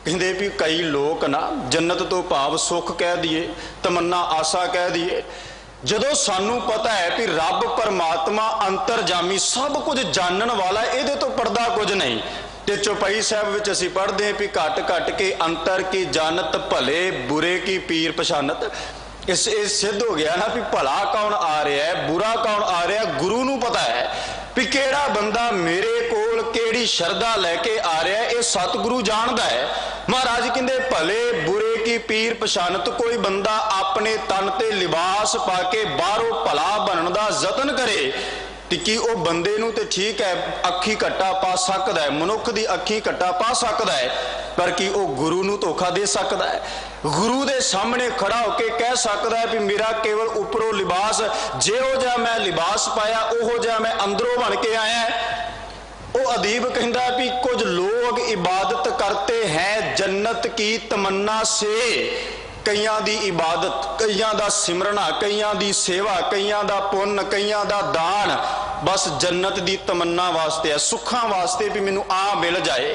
कहते भी कई लोग ना जन्नत तो भाव सुख कह दिए, तमन्ना आशा कह दिए। जदों सानू पता है कि रब परमात्मा अंतरजामी सब कुछ जानन वाला, ये तो पर्दा कुछ नहीं। ते चौपाई साहब विच असीं पढ़ते हैं भी घट घट के अंतर की जानत भले बुरे की पीर पछानत। इस सिद्ध हो गया ना भी भला कौन आ रहा है, बुरा कौन आ रहा है, गुरु नू पता है भी केड़ा बंदा मेरे कोल केड़ी शरदा लैके आ रहा है, ये सतगुरु जानदा है। महाराज कहंदे भले बुरे की पीर पछानत। कोई बंदा अपने तन ते लिबास पाके बाहरों भला बनन दा जतन करे कि वह बंदे नू ते ठीक है अखी कट्टा पा सकता है, मनुख दी अखी कट्टा पा सकता है, पर कि वह गुरु नू धोखा दे सकता है। गुरु दे सामने खड़ा होके कह सकता है भी मेरा केवल उपरों लिबास जिहो जिहा मैं लिबास पाया उहो जिहा मैं अंदरों बन के आया। वो अदीब कहता भी कुछ लोग इबादत करते हैं जन्नत की तमन्ना से। कईयां दी इबादत, कईयां दा सिमरना, कईयां दी सेवा, कईयां दा पुण्य, कईयां दा दान बस जन्नत दी तमन्ना वास्ते है, सुखां वास्ते भी मैनू आ मिल जाए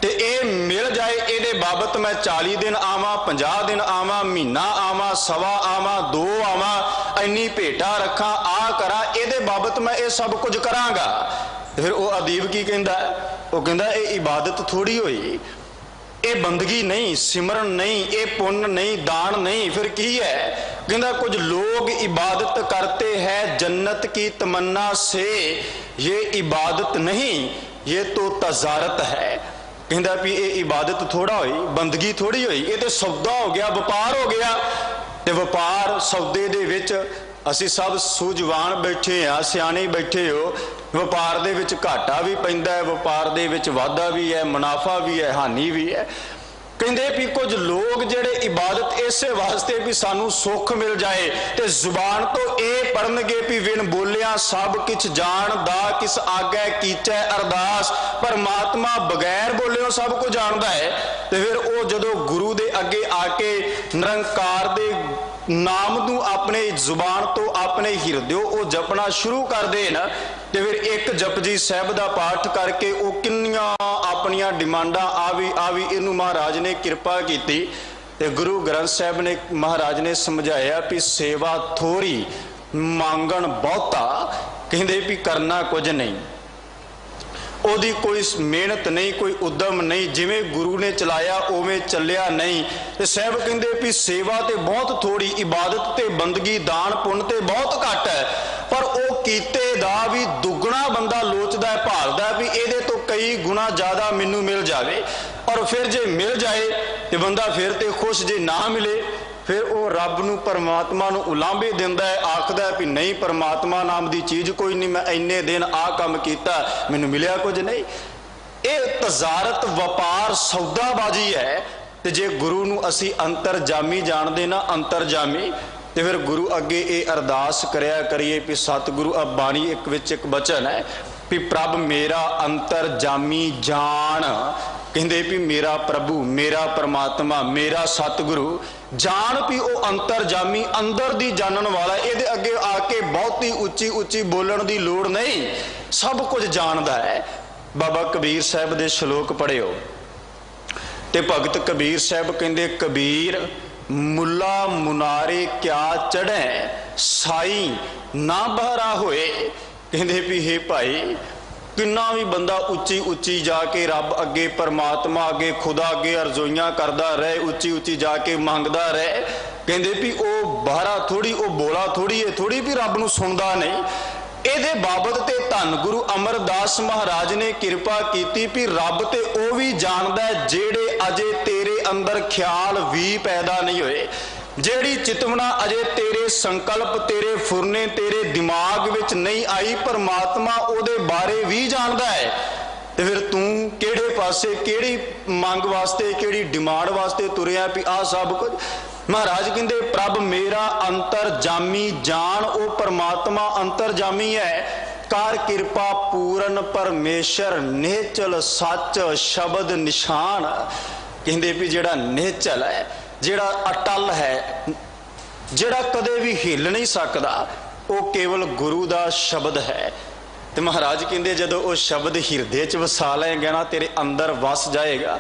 ते ये मिल जाए। ये बाबत मैं 40 दिन आवां, 50 दिन आवां, महीना आवां, सवा आवां, 2 आवां, इन्नी भेटा रखा आ करा, ये बाबत मैं ये सब कुछ करांगा। ਤੇ ਫਿਰ ਉਹ ਅਦੀਬ ਕੀ ਕਹਿੰਦਾ, ਉਹ ਕਹਿੰਦਾ ਇਹ ਇਬਾਦਤ ਥੋੜੀ ਹੋਈ, ਇਹ ਬੰਦਗੀ नहीं, सिमरन नहीं, ये पुण्य नहीं, दान नहीं, फिर की है? कहता कुछ लोग इबादत करते हैं जन्नत की तमन्ना से, ये इबादत नहीं, ये तो तजारत है। कहता भी ये इबादत थोड़ा हुई, बंदगी थोड़ी हुई, ये तो सौदा हो गया, व्यापार हो गया। ते व्यापार सौदे दे विच असी सब सूझवान बैठे हाँ, सियाणे बैठे हो। व्यापार दे विच घाटा भी पैंदा है, व्यापार दे विच वाधा भी है, मुनाफा भी है, हानि भी है। कहते भी कुछ लोग जेड़े इबादत इसे वास्ते भी सानू सुख मिल जाए ते जुबान तो ये पढ़नगे भी विन बोलिया सब किछ जानदा, किस आगे कीचै अरदास। परमात्मा बगैर बोलियो सब कुछ जानदा है। ते फिर वो जदों गुरु दे अगे आके निरंकार दे नाम नू अपने जुबान तो अपने हिरदियों वो जपना शुरू कर देन, ते फिर एक जपजी साहब का पाठ करके वो किन्नियां अपनियां डिमांडा आवी इनू महाराज ने कृपा की। ते गुरु ग्रंथ साहब ने महाराज ने समझाया भी सेवा थोड़ी मांगण बहुता, कहते भी करना कुछ नहीं, ओदी कोई मेहनत नहीं, कोई उद्यम नहीं, जिवें गुरु ने चलाया उवें चलिया नहीं। ते साहब कहते भी सेवा तो बहुत थोड़ी, इबादत ते बंदगी दान पुण्य ते बहुत घट है, पर वो कीते दा भी दुगना बंदा लोचदा है, भालदा है भी इहदे तो कई गुना ज़्यादा मैनू मिल जाए। और फिर जे मिल जाए तो बंदा फिर तो खुश, जे ना मिले फिर वो रब नू परमात्मा नू उलांभे दिंदा है, आखदा है भी नहीं परमात्मा नाम की चीज़ कोई नहीं, मैं इन्ने दिन आ काम किया मैनू मिलिया कुछ नहीं। ये तजारत व्यापार सौदाबाजी है। तो जे गुरु नू असी अंतरजामी जानते ना, अंतरजामी, तो फिर गुरु अगे ये अरदास करया करिए भी सतगुरु अब बाणी एक बचन है भी प्रभ मेरा अंतरजामी जान। कहते भी मेरा प्रभु, मेरा परमात्मा, मेरा सतगुरु जान भी वो अंतरजामी अंदर दी जानन वाला। ये अगे आके बहुत ही उच्ची उच्ची बोलण दी लोड़ नहीं, सब कुछ जानदा है। बाबा कबीर साहब दे श्लोक पढ़ियो ते भगत कबीर साहब कहते कबीर मुला मुनारे क्या चढ़े साई ना बहरा होए। कहते भी हे भाई किन्ना भी बंदा उच्ची उच्ची जाके रब अगे परमात्मा अगे खुदा अगे अरजोइयां करदा रहे, उच्ची उच्ची जाके मंगदा रहे, कहते भी वो बहरा थोड़ी, वो बोला थोड़ी है, थोड़ी भी रब नू सुनदा नहीं। ਇਹਦੇ बाबत ते धन गुरु अमरदास महाराज ने कृपा की भी रब ते ਉਹ भी जानदा है जेड़े अजे तेरे अंदर ख्याल भी पैदा नहीं होए, जेड़ी चितवना अजे तेरे संकल्प तेरे फुरने तेरे दिमाग विच नहीं आई, परमात्मा ਉਹਦੇ बारे भी जानदा है। तो फिर तू किहड़े पासे किहड़ी मंग वास्ते किहड़ी डिमांड वास्ते तुरिया भी आ सब कुछ। महाराज कहते प्रभ मेरा अंतरजामी जान, वो परमात्मा अंतरजामी है। कर कृपा पूरन परमेश्वर निहचल सच शब्द निशान। कहते भी जेड़ा निहचल है, जेड़ा अटल है, जेड़ा कदे भी हिल नहीं सकता, वो केवल गुरु का शब्द है। तो महाराज कहते जदों वो शब्द हिरदे च वसा लेगा ना, तेरे अंदर वस जाएगा,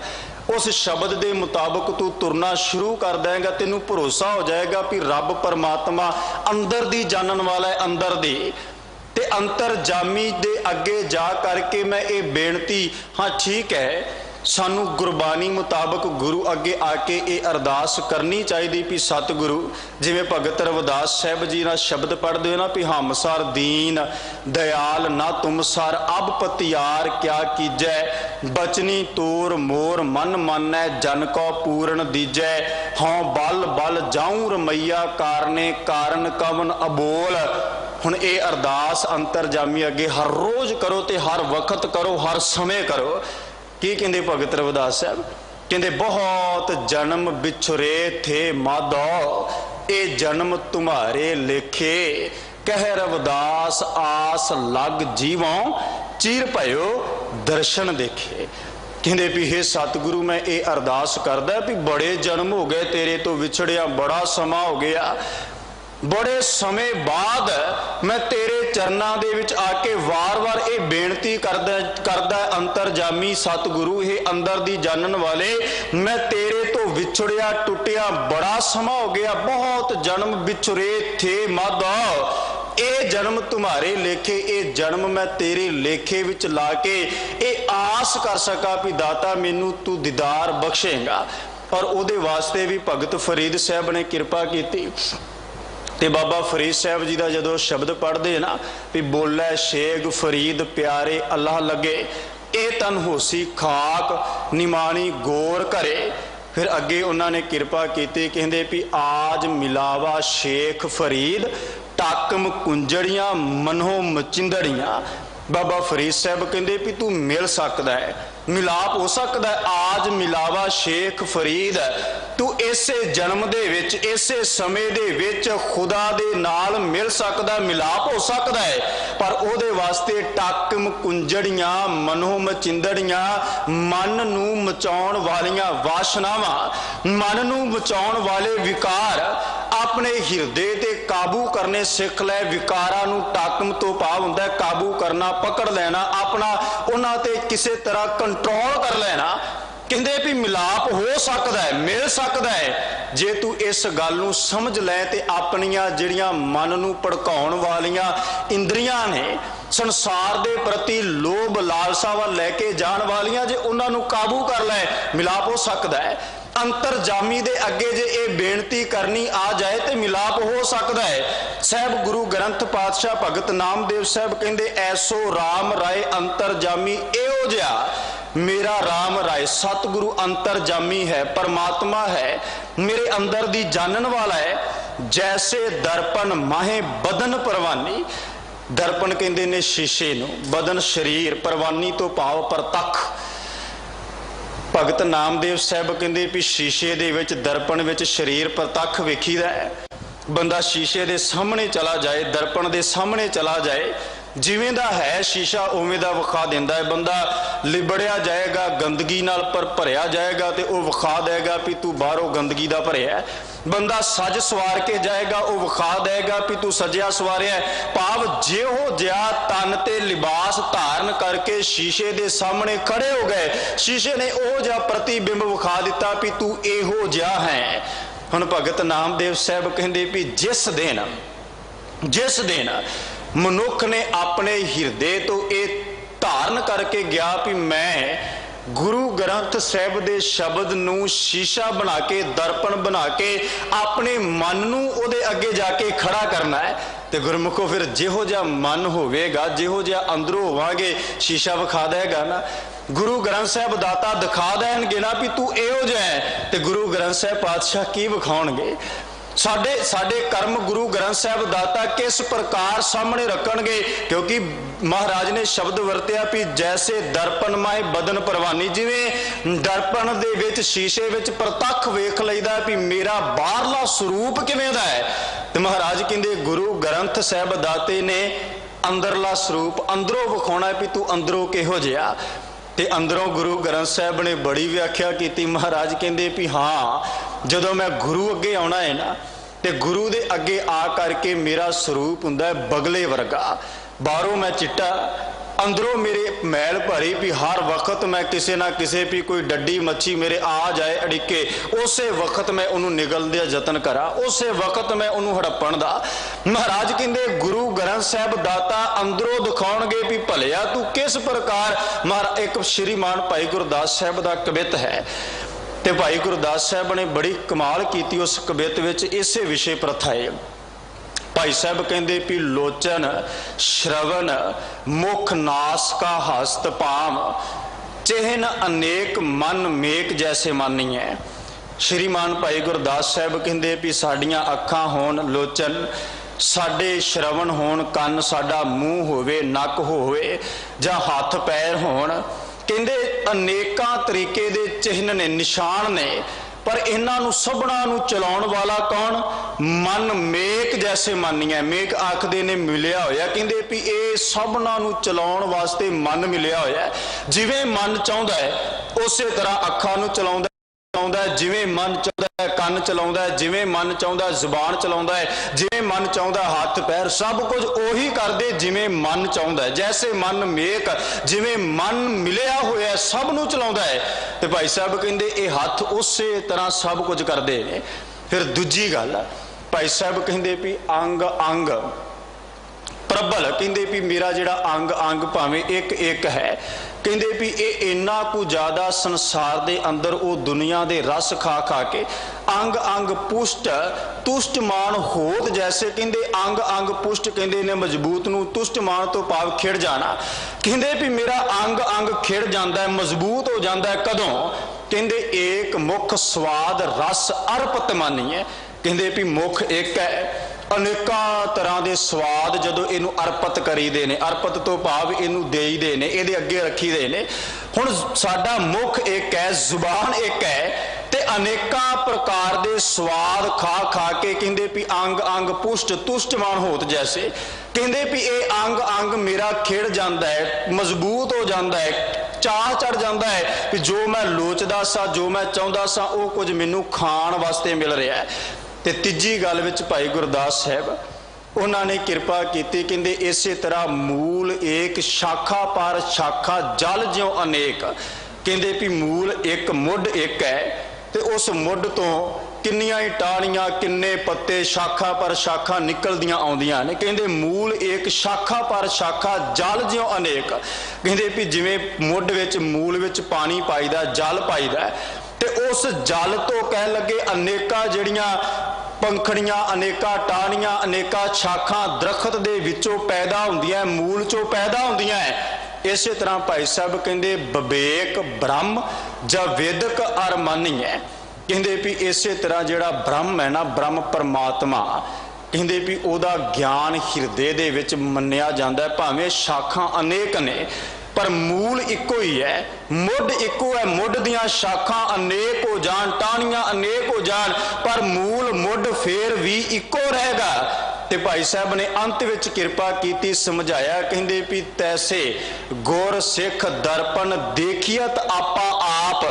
उस शब्द के मुताबिक तू तुरना शुरू कर देगा, तेनू भरोसा हो जाएगा भी रब परमात्मा अंदर दी जानन वाला है, अंदर दी। ते अंतरजामी दे अगे जा करके मैं ये बेनती, हाँ ठीक है सानू गुरबानी मुताबिक गुरु अगे आके ये अरदास करनी चाहिए भी सतगुरु जिवें भगत रविदास साहब जी ना शब्द पढ़ते हो ना भी हम सार दीन दयाल ना तुम सार अब पतियार क्या कीजै, बचनी तोर मोर मन मानै जन को पूरन दीजै, हाँ बल बल जाऊं रमैया कारने कारण कवन अबोल। हुण ये अरदास अंतरजामी अगे हर रोज करो ते हर वक्त करो, हर समय करो। की कहते भगत रविदास साहब कहते बहुत जन्म बिछुरे थे माधो, ये जन्म तुम्हारे लेखे, कह रविदास आस लग जीवों चीर भयो दर्शन देखे। कहते भी हे सतगुरु मैं ये अरदास करदा भी बड़े जन्म हो गए तेरे तो विछड़िया, बड़ा समा हो गया, बड़े समय बाद मैं तेरे चरणों दे विच आके वार वार ये बेनती करदा अंतरजामी सतगुरु हे अंदर दी जानन वाले, मैं तेरे तो विछड़िया टुटिया बड़ा समा हो गया, बहुत जन्म बिछुरे थे माधो, ਇਹ ਜਨਮ तुम्हारे लेखे, ਇਹ जन्म मैं तेरे लेखे विच ला के ਇਹ आस कर सका भी दाता मैनू तू दीदार बख्शेगा। और ਉਹਦੇ वास्ते भी भगत फरीद साहब ने कृपा की। ते बाबा फरीद साहब जी का जो शब्द पढ़ते ना भी बोलै शेख फरीद प्यारे अल्लाह लगे, ए तन होसी खाक निमानी गोर करे। फिर अगे उन्होंने कृपा की, कहते भी आज मिलावा शेख फरीद टाकम कुंजड़ियां मनो मचिंदड़ियां। बाबा फरीद साहब कहते भी तू मिल सकता है, मिलाप हो सकता है। आज मिलावा शेख फरीद तू इसे जन्म दे विच इसे समय दे विच खुदा दे नाल मिल सकता है, मिलाप हो सकता है। पर ओदे वास्ते टाकम कुंजड़ियां मनो मचिंदड़ियां, मन नू मचाउण वालियां वासनावां, मन नू मचाउण वाले विकार अपने हिरदे ते काबू करने सीख लै। विकारां नू टाकम तो भाव हुंदा है काबू करना, पकड़ लेना, अपना उन्हां ते किसी तरह कंट्रोल कर लेना। कहते भी मिलाप हो सकता है, मिल सकता है जे तू इस गल नू समझ लै ते अपनियां जिहड़ियां मन नू भड़काउण वालियां इंद्रियां ने, संसार दे प्रति लोभ लालसा वल लैके जाण वालियां, जे उन्हां नू काबू कर लै, मिलाप हो सकता है। अंतरजामी दे अगे जे ये बेनती करनी आ जाए तो मिलाप हो सकता है। साहब गुरु ग्रंथ पातशाह भगत नामदेव साहब कहते ऐसो राम राय अंतरजामी एहो जिहा मेरा राम राय। सतगुरु अंतरजामी है, परमात्मा है, मेरे अंदर दी जानन वाला है। जैसे दर्पण माहे बदन परवानी, दर्पण कहते ने शीशे नू, बदन शरीर, परवानी तो भाव परतख। भगत नामदेव साहब कहते भी शीशे दे विच दर्पण विच शरीर प्रतख वेखीदा है। बंदा शीशे दे सामने चला जाए, दर्पण दे सामने चला जाए, जिवें दा है शीशा उवें दा विखा दिंदा है। बंदा लिबड़िया जाएगा, गंदगी नाल भरिया जाएगा तो वह विखा देगा भी तू बाहरों गंदगी दा भरिया है। बंदा सज सवार के जाएगा, वह विखा देगा भी तू सजिया सवारिया है। भाव जिहो जिहा तन ते लिबास धारण करके शीशे दे सामने खड़े हो गए, शीशे ने ओह जिहा प्रतिबिंब विखा दिता भी तू इहो जिहा है। हुण भगत नामदेव साहब कहंदे भी जिस दिन मनुख ने अपने हिरदे तो ये धारण करके गया भी मैं गुरु ग्रंथ साहब दे शब्द नू शीशा बना के, दर्पण बना के अपने मन नू उहदे अगे जाके खड़ा करना है, तो गुरमुखो फिर जिहो जिहा मन होवेगा, जिहो जिहा अंदरों होवांगे, शीशा विखा देगा ना। गुरु ग्रंथ साहब दाता दिखा देणगे ना भी तू इहो जिहा है, तो गुरु ग्रंथ साहब पातशाह की विखाउणगे। साडे कर्म गुरु ग्रंथ साहब दाता किस प्रकार सामने रखणगे, क्योंकि महाराज ने शब्द वरतिया भी जैसे दर्पण माए बदन परवानी। जिवें दर्पण दे विच शीशे विच प्रतख वेख लईदा भी मेरा बाहरला स्वरूप किवें दा है, ते महाराज कहंदे गुरु ग्रंथ साहब दाते ने अंदरला स्वरूप अंदरों विखाउणा भी तू अंदरों किहो जिहा। ते अंदरों गुरु ग्रंथ साहब ने बड़ी व्याख्या की। महाराज कहते भी हाँ जदों मैं गुरु अगे आना है ना, तो गुरु दे अगे आ करके मेरा स्वरूप हुंदा बगले वर्गा। बाहरों मैं चिट्टा, अंदरों मेरे मैल भरी भी हर वक्त मैं किसी ना किसी भी कोई डड्डी मच्छी मेरे आ जाए अड़िके, उस वक्त मैं उन्होंने निगलने जतन करा, उस वक्त मैं उन्होंने हड़पण दा। महाराज कहते गुरु ग्रंथ साहब दाता अंदरों दिखाउणगे भी भलिया तू किस प्रकार। महाराज एक श्रीमान भाई गुरदास साहब का कवित है, तो भाई गुरदास साहब ने बड़ी कमाल की उस कवित विच इसे विषय प्रथाए। भाई साहब कहते भी लोचन श्रवण मुख नास का हस्त पाम, चिन्ह अनेक मन मेक जैसे मानी है। श्रीमान भाई गुरदास साहब कहते भी साडियां अखां होण लोचन, साडे श्रवण होण कन, साडा मूँह होवे, नक होवे, जां हथ पैर होण, कहते अनेकां तरीके दे चिन्ह ने, निशान ने, पर इन्हां सबना नूं चलाउण वाला कौन? मन मेक जैसे मानी है। मेक आखदे ने मिलिया होया, कहंदे भी ये सबना नूं चलाउण वास्ते मन मिलिया होया। जिवें मन चाहुंदा है उस तरह अखां नूं चलाउंदा है, जिवें मन चाहुंदा है कन चलाउंदा है, जिवें मन चाहुंदा है जुबान चलाउंदा है, जिवें मन चाहुंदा है हाथ पैर, सब कुछ ओही करदे जिवें मन चाहुंदा है। जैसे मन मेक, जिवें मन मिलिया होया सब नूं चलाउंदा है। ते भाई साहब कहंदे ये हथ उस तरह सब कुछ करदे ने। फिर दूजी गल भाई साहब कहंदे भी अंग अंग प्रबल कहते भी मेरा जिहड़ा अंग अंग भावें एक एक है, कहते भी ये इन्ना कु ज़्यादा संसार दे अंदर वो दुनिया दे रस खा खा के अंग अंग पुष्ट तुष्टमान होत जैसे, कहते अंग अंग पुष्ट कहते ने मजबूत नूं, तुष्टमान तो भाव खिड़ जाना। कहते भी मेरा अंग अंग खिड़ जाता है, मजबूत हो जाता है कदों, कहते एक मुख स्वाद रस अर्पत मानी है। कहते भी मुख एक है, अनेकों तरह के स्वाद जदों इनू अर्पत करीदे ने, अर्पत तो भाव इनू देईदे ने, इहदे अगे रखीदे ने। हुण साडा मुख एक है, जुबान एक है, ते अनेकों प्रकार के स्वाद खा खा के कहते भी अंग अंग पुष्ट तुष्टमान होत जैसे, कहते भी ये अंग अंग मेरा खिड़ जाता है, मजबूत हो जाता है, चाह चढ़ जाता है कि जो मैं लोचदा सा, जो मैं चाहता सा, वो कुछ मैनू खाण वास्ते मिल रहा है। ते तीजी गल विच भाई गुरदास साहब उन्होंने कृपा की, कहते इस तरह मूल एक शाखा पर शाखा जल ज्यों अनेक, कहते भी मूल एक मुड एक है, ते उस मुड तो किन्नियां ही टाहनियां किन्ने पत्ते शाखा पर शाखा निकलदियां आउंदियां ने। कहते मूल एक शाखा पर शाखा जल ज्यों अनेक, कहते भी जिवें मुड विच मूल विच पानी पाईदा जल पाईदा, ते उस जल तो कह लगे अनेका जिहड़ियां पंखड़ियां अनेका टाहनियां अनेका शाखा दरखत दे विचों पैदा होंदियां, मूल चों पैदा होंदियां है। इस तरह भाई साहब कहते विवेक ब्रह्म जां वेदक अरमानी है, कहते भी इस तरह जिहड़ा ब्रह्म है ना, ब्रह्म परमात्मा, कहते भी उहदा ज्ञान हिरदे दे विच मन्निया जांदा है। भावें शाखा अनेक ने पर मूल इको ही है, मुड इको है, मुड दियां शाखा अनेक हो जान, टाहनियां अनेक हो जान, पर मूल मुड फिर भी इको रहेगा। ते भाई साहब ने अंत विच कृपा की समझाया, कहते भी तैसे गुर सिख दर्पण देखियत आपा आप,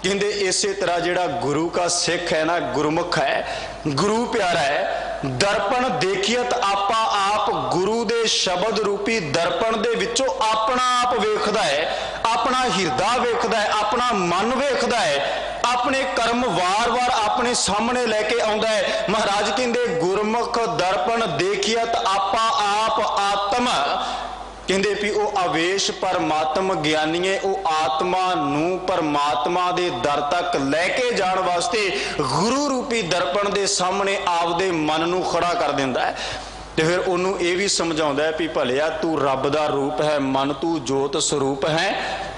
कहते इस तरह जिहड़ा गुरु का सिख है ना, गुरुमुख है, गुरु प्यारा है, दर्पण देखियत आपा आप, गुरु दे शब्द रूपी दर्पण दे विचों अपना आप वेखदा है, अपना हिरदा वेखदा है, अपना मन वेखदा है, अपने कर्म वार वार अपने सामने लेके आउंदा है। महाराज कहते गुरमुख दर्पण देखियत आपा आप आत्म, कहते भी वो आवेश परमात्म ज्ञानी है, वो आत्मा नू परमात्मा दे दर तक लैके जाण वास्ते गुरु रूपी दर्पण दे सामने आपदे मन नू खड़ा कर दिंदा है। ते फिर उन्होंने ये भी समझाउंदा है भी भलिया तू रब दा रूप है, मन तू जोत स्वरूप है,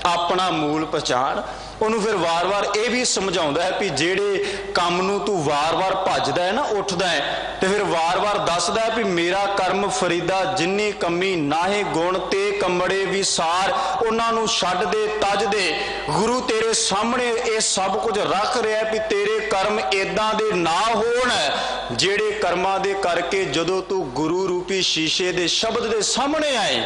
अपना मूल पहचान। उन्होंने फिर वार वार ये भी समझाउंदा है भी जेड़े काम नू तू वार वार भजदा है ना, उठदा है, तो फिर वार वार दसदा है भी मेरा कर्म फरीदा जिन्नी कमी नाहे गुण ते कमड़े विसार, उन्होंने छड्ड दे तज दे, गुरु तेरे सामने ये सब कुछ रख रहा है भी तेरे कर्म इदां दे ना होण जेड़े कर्मां दे करके जदों तू गुरु रूपी शीशे दे शब्द दे सामने आए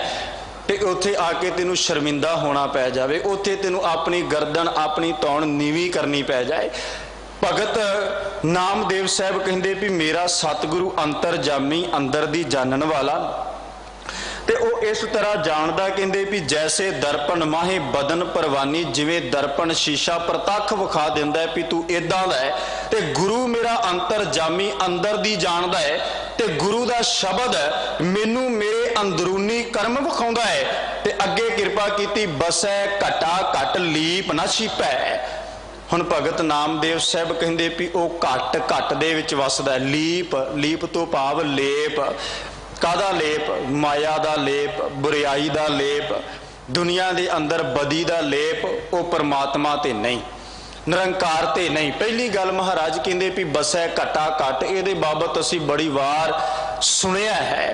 ते उत्थे आके तेनू शर्मिंदा होना पै जाए, उत्थे तेनू अपनी गर्दन अपनी तौण नीवी करनी पै जाए। भगत नामदेव साहब कहते भी मेरा सतगुरु अंतर जामी अंदर दी जानन वाला, ते ओ इस तरह जानदा कहते भी जैसे दर्पण माहे बदन परवानी, जिवें दर्पण शीशा प्रतख विखा दिंदा है भी तू इदां दा है, ते गुरु मेरा अंतर जामी अंदर दी जानदा है, ते गुरु दा शब्द मैनू मेरे अंदरूनी कर्म विखाउंदा है। ते अगे कृपा कीती बसै घटा घट लीप ना छिपै। हुण भगत नामदेव साहब कहते भी वो घट घट दे विच वसदा है, लीप लीप तो भाव लेप, कादा लेप, माया दा लेप, बुराई दा लेप, दुनिया दे अंदर बदी दा लेप, वो परमात्मा ते नहीं, निरंकार ते नहीं। पहली गल महाराज कहते भी बसै घटा घट, ये बाबत असी बड़ी वार सुनिया है,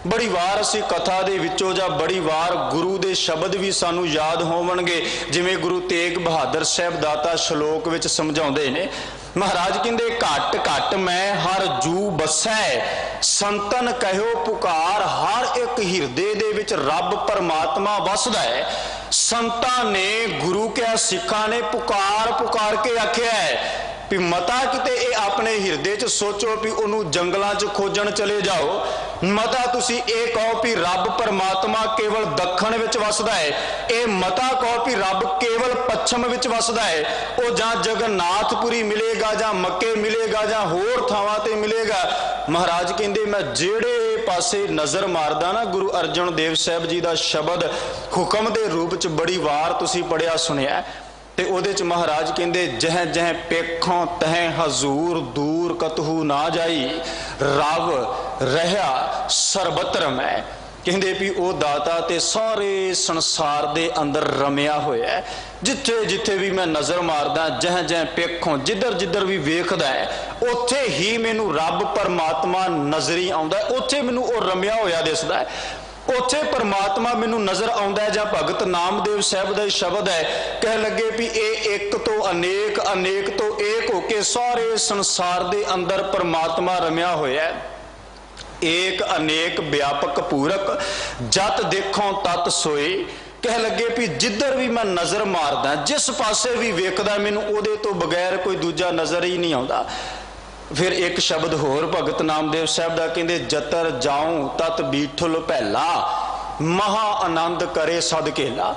बड़ी वार असी कथा दे विचों जां बड़ी वार गुरु दे शब्द भी सानू याद होवणगे, जिवें गुरु तेग बहादुर साहब दाता श्लोक विच समझाउंदे ने। महाराज कहते घट घट मैं हर जू बसै, संतन कहो पुकार, हर एक हिरदे दे विच रब परमात्मा वसदा है। संतां ने गुरु क्या सिखा ने पुकार पुकार के आख्या है भी मता किते ये अपने हिरदे च सोचो भी उन्होंने जंगलों च खोजन चले जाओ, मता तुसी ये कहो भी रब परमात्मा केवल दखण विच वसदा है, ये मता कहो भी रब केवल पश्चिम विच वसदा है, वो जां जगन्नाथपुरी मिलेगा जां मक्के मिलेगा जां होर थावां ते मिलेगा। महाराज कहंदे मैं जेड़े ਪਾਸੇ ਨਜ਼ਰ ਮਾਰਦਾ ਨਾ, ਗੁਰੂ ਅਰਜਨ ਦੇਵ ਸਾਹਿਬ ਜੀ ਦਾ ਸ਼ਬਦ ਹੁਕਮ ਦੇ ਰੂਪ ਚ ਬੜੀ ਵਾਰ ਤੁਸੀਂ ਪੜਿਆ ਸੁਣਿਆ, ਤੇ ਉਹਦੇ ਚ ਮਹਾਰਾਜ ਕਹਿੰਦੇ ਜਹ ਜਹ ਪੇਖੋਂ ਤਹ ਹਜ਼ੂਰ ਦੂਰ ਕਤਹੂ ਨਾ ਜਾਈ, ਰਵ ਰਹਿਆ ਸਰਬਤਰ ਮੈਂ। ਕਹਿੰਦੇ ਵੀ ਉਹ ਦਾਤਾ ਤੇ ਸਾਰੇ ਸੰਸਾਰ ਦੇ ਅੰਦਰ ਰਮਿਆ ਹੋਇਆ, ਜਿੱਥੇ ਜਿੱਥੇ ਵੀ ਮੈਂ ਨਜ਼ਰ ਮਾਰਦਾ, ਜਹ ਜਹ ਪੇਖੋਂ ਜਿੱਧਰ ਜਿੱਧਰ ਵੀ ਵੇਖਦਾ ਹੈ, ਉੱਥੇ ਹੀ ਮੈਨੂੰ ਰੱਬ ਪਰਮਾਤਮਾ ਨਜ਼ਰੀ ਆਉਂਦਾ, ਉੱਥੇ ਮੈਨੂੰ ਉਹ ਰਮਿਆ ਹੋਇਆ ਦਿਸਦਾ ਹੈ, ਉੱਥੇ ਪਰਮਾਤਮਾ ਮੈਨੂੰ ਨਜ਼ਰ ਆਉਂਦਾ ਹੈ। ਜਾਂ ਭਗਤ ਨਾਮਦੇਵ ਸਾਹਿਬ ਦਾ ਸ਼ਬਦ ਹੈ, ਕਹਿ ਲੱਗੇ ਵੀ ਇਹ ਇੱਕ ਤੋਂ ਅਨੇਕ, ਅਨੇਕ ਤੋਂ ਏਕ ਹੋ ਕੇ ਸਾਰੇ ਸੰਸਾਰ ਦੇ ਅੰਦਰ ਪਰਮਾਤਮਾ ਰਮਿਆ ਹੋਇਆ ਹੈ। ਏਕ ਅਨੇਕ ਵਿਆਪਕ ਪੂਰਕ ਜਤ ਦੇਖੋਂ ਤਤ ਸੋਏ। ਕਹਿ ਲੱਗੇ ਵੀ ਜਿੱਧਰ ਵੀ ਮੈਂ ਨਜ਼ਰ ਮਾਰਦਾ, ਜਿਸ ਪਾਸੇ ਵੀ ਵੇਖਦਾ, ਮੈਨੂੰ ਉਹਦੇ ਤੋਂ ਬਗੈਰ ਕੋਈ ਦੂਜਾ ਨਜ਼ਰ ਹੀ ਨਹੀਂ ਆਉਂਦਾ। ਫਿਰ ਇੱਕ ਸ਼ਬਦ ਹੋਰ ਭਗਤ ਨਾਮਦੇਵ ਸਾਹਿਬ ਦਾ, ਕਹਿੰਦੇ ਜਤਰ ਜਾਉ ਤਤ ਬੀਠੁਲ ਪਹਿਲਾ, ਮਹਾ ਆਨੰਦ ਕਰੇ ਸਦ ਕੇਲਾ।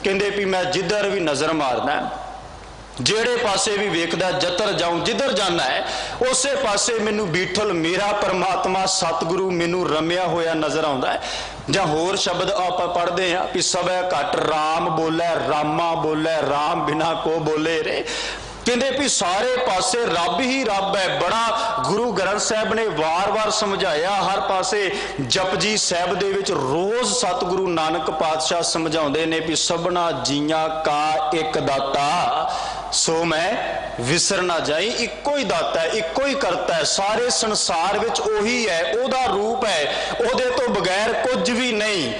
ਕਹਿੰਦੇ ਵੀ ਮੈਂ ਜਿੱਧਰ ਵੀ ਨਜ਼ਰ ਮਾਰਦਾ, ਜਿਹੜੇ ਪਾਸੇ ਵੀ ਵੇਖਦਾ, ਜਤਰ ਜਾਉ ਜਿੱਧਰ ਜਾਣਾ ਹੈ, ਉਸੇ ਪਾਸੇ ਮੈਨੂੰ ਬੀਠਲ ਮੇਰਾ ਪਰਮਾਤਮਾ ਸਤਿਗੁਰੂ ਮੈਨੂੰ ਰਮਿਆ ਹੋਇਆ ਨਜ਼ਰ ਆਉਂਦਾ ਹੈ। ਜਾਂ ਹੋਰ ਸ਼ਬਦ ਆਪਾਂ ਪੜ੍ਹਦੇ ਹਾਂ ਵੀ ਸਭੈ ਘਟ ਰਾਮ ਬੋਲੇ, ਰਾਮਾ ਬੋਲੇ ਰਾਮ ਬਿਨਾ ਕੋ ਬੋਲੇ ਰੇ। ਕਹਿੰਦੇ ਵੀ ਸਾਰੇ ਪਾਸੇ ਰੱਬ ਹੀ ਰੱਬ ਹੈ। ਬੜਾ ਗੁਰੂ ਗ੍ਰੰਥ ਸਾਹਿਬ ਨੇ ਵਾਰ-ਵਾਰ ਸਮਝਾਇਆ, ਹਰ ਪਾਸੇ ਜਪਜੀ ਸਾਹਿਬ ਦੇ ਵਿੱਚ ਰੋਜ਼ ਸਤਿਗੁਰੂ ਨਾਨਕ ਪਾਤਸ਼ਾਹ ਸਮਝਾਉਂਦੇ ਨੇ ਵੀ ਸਭਨਾ ਜੀਆਂ ਕਾ ਇੱਕ ਦਾਤਾ, ਸੋ ਮੈਂ ਵਿਸਰ ਨਾ ਜਾਈ। ਇੱਕੋ ਹੀ ਦਾਤਾ ਹੈ, ਇੱਕੋ ਹੀ ਕਰਤਾ ਹੈ, ਸਾਰੇ ਸੰਸਾਰ ਵਿੱਚ ਉਹੀ ਹੈ, ਉਹਦਾ ਰੂਪ ਹੈ, ਉਹਦੇ ਤੋਂ ਬਗੈਰ ਕੁਝ ਵੀ ਨਹੀਂ।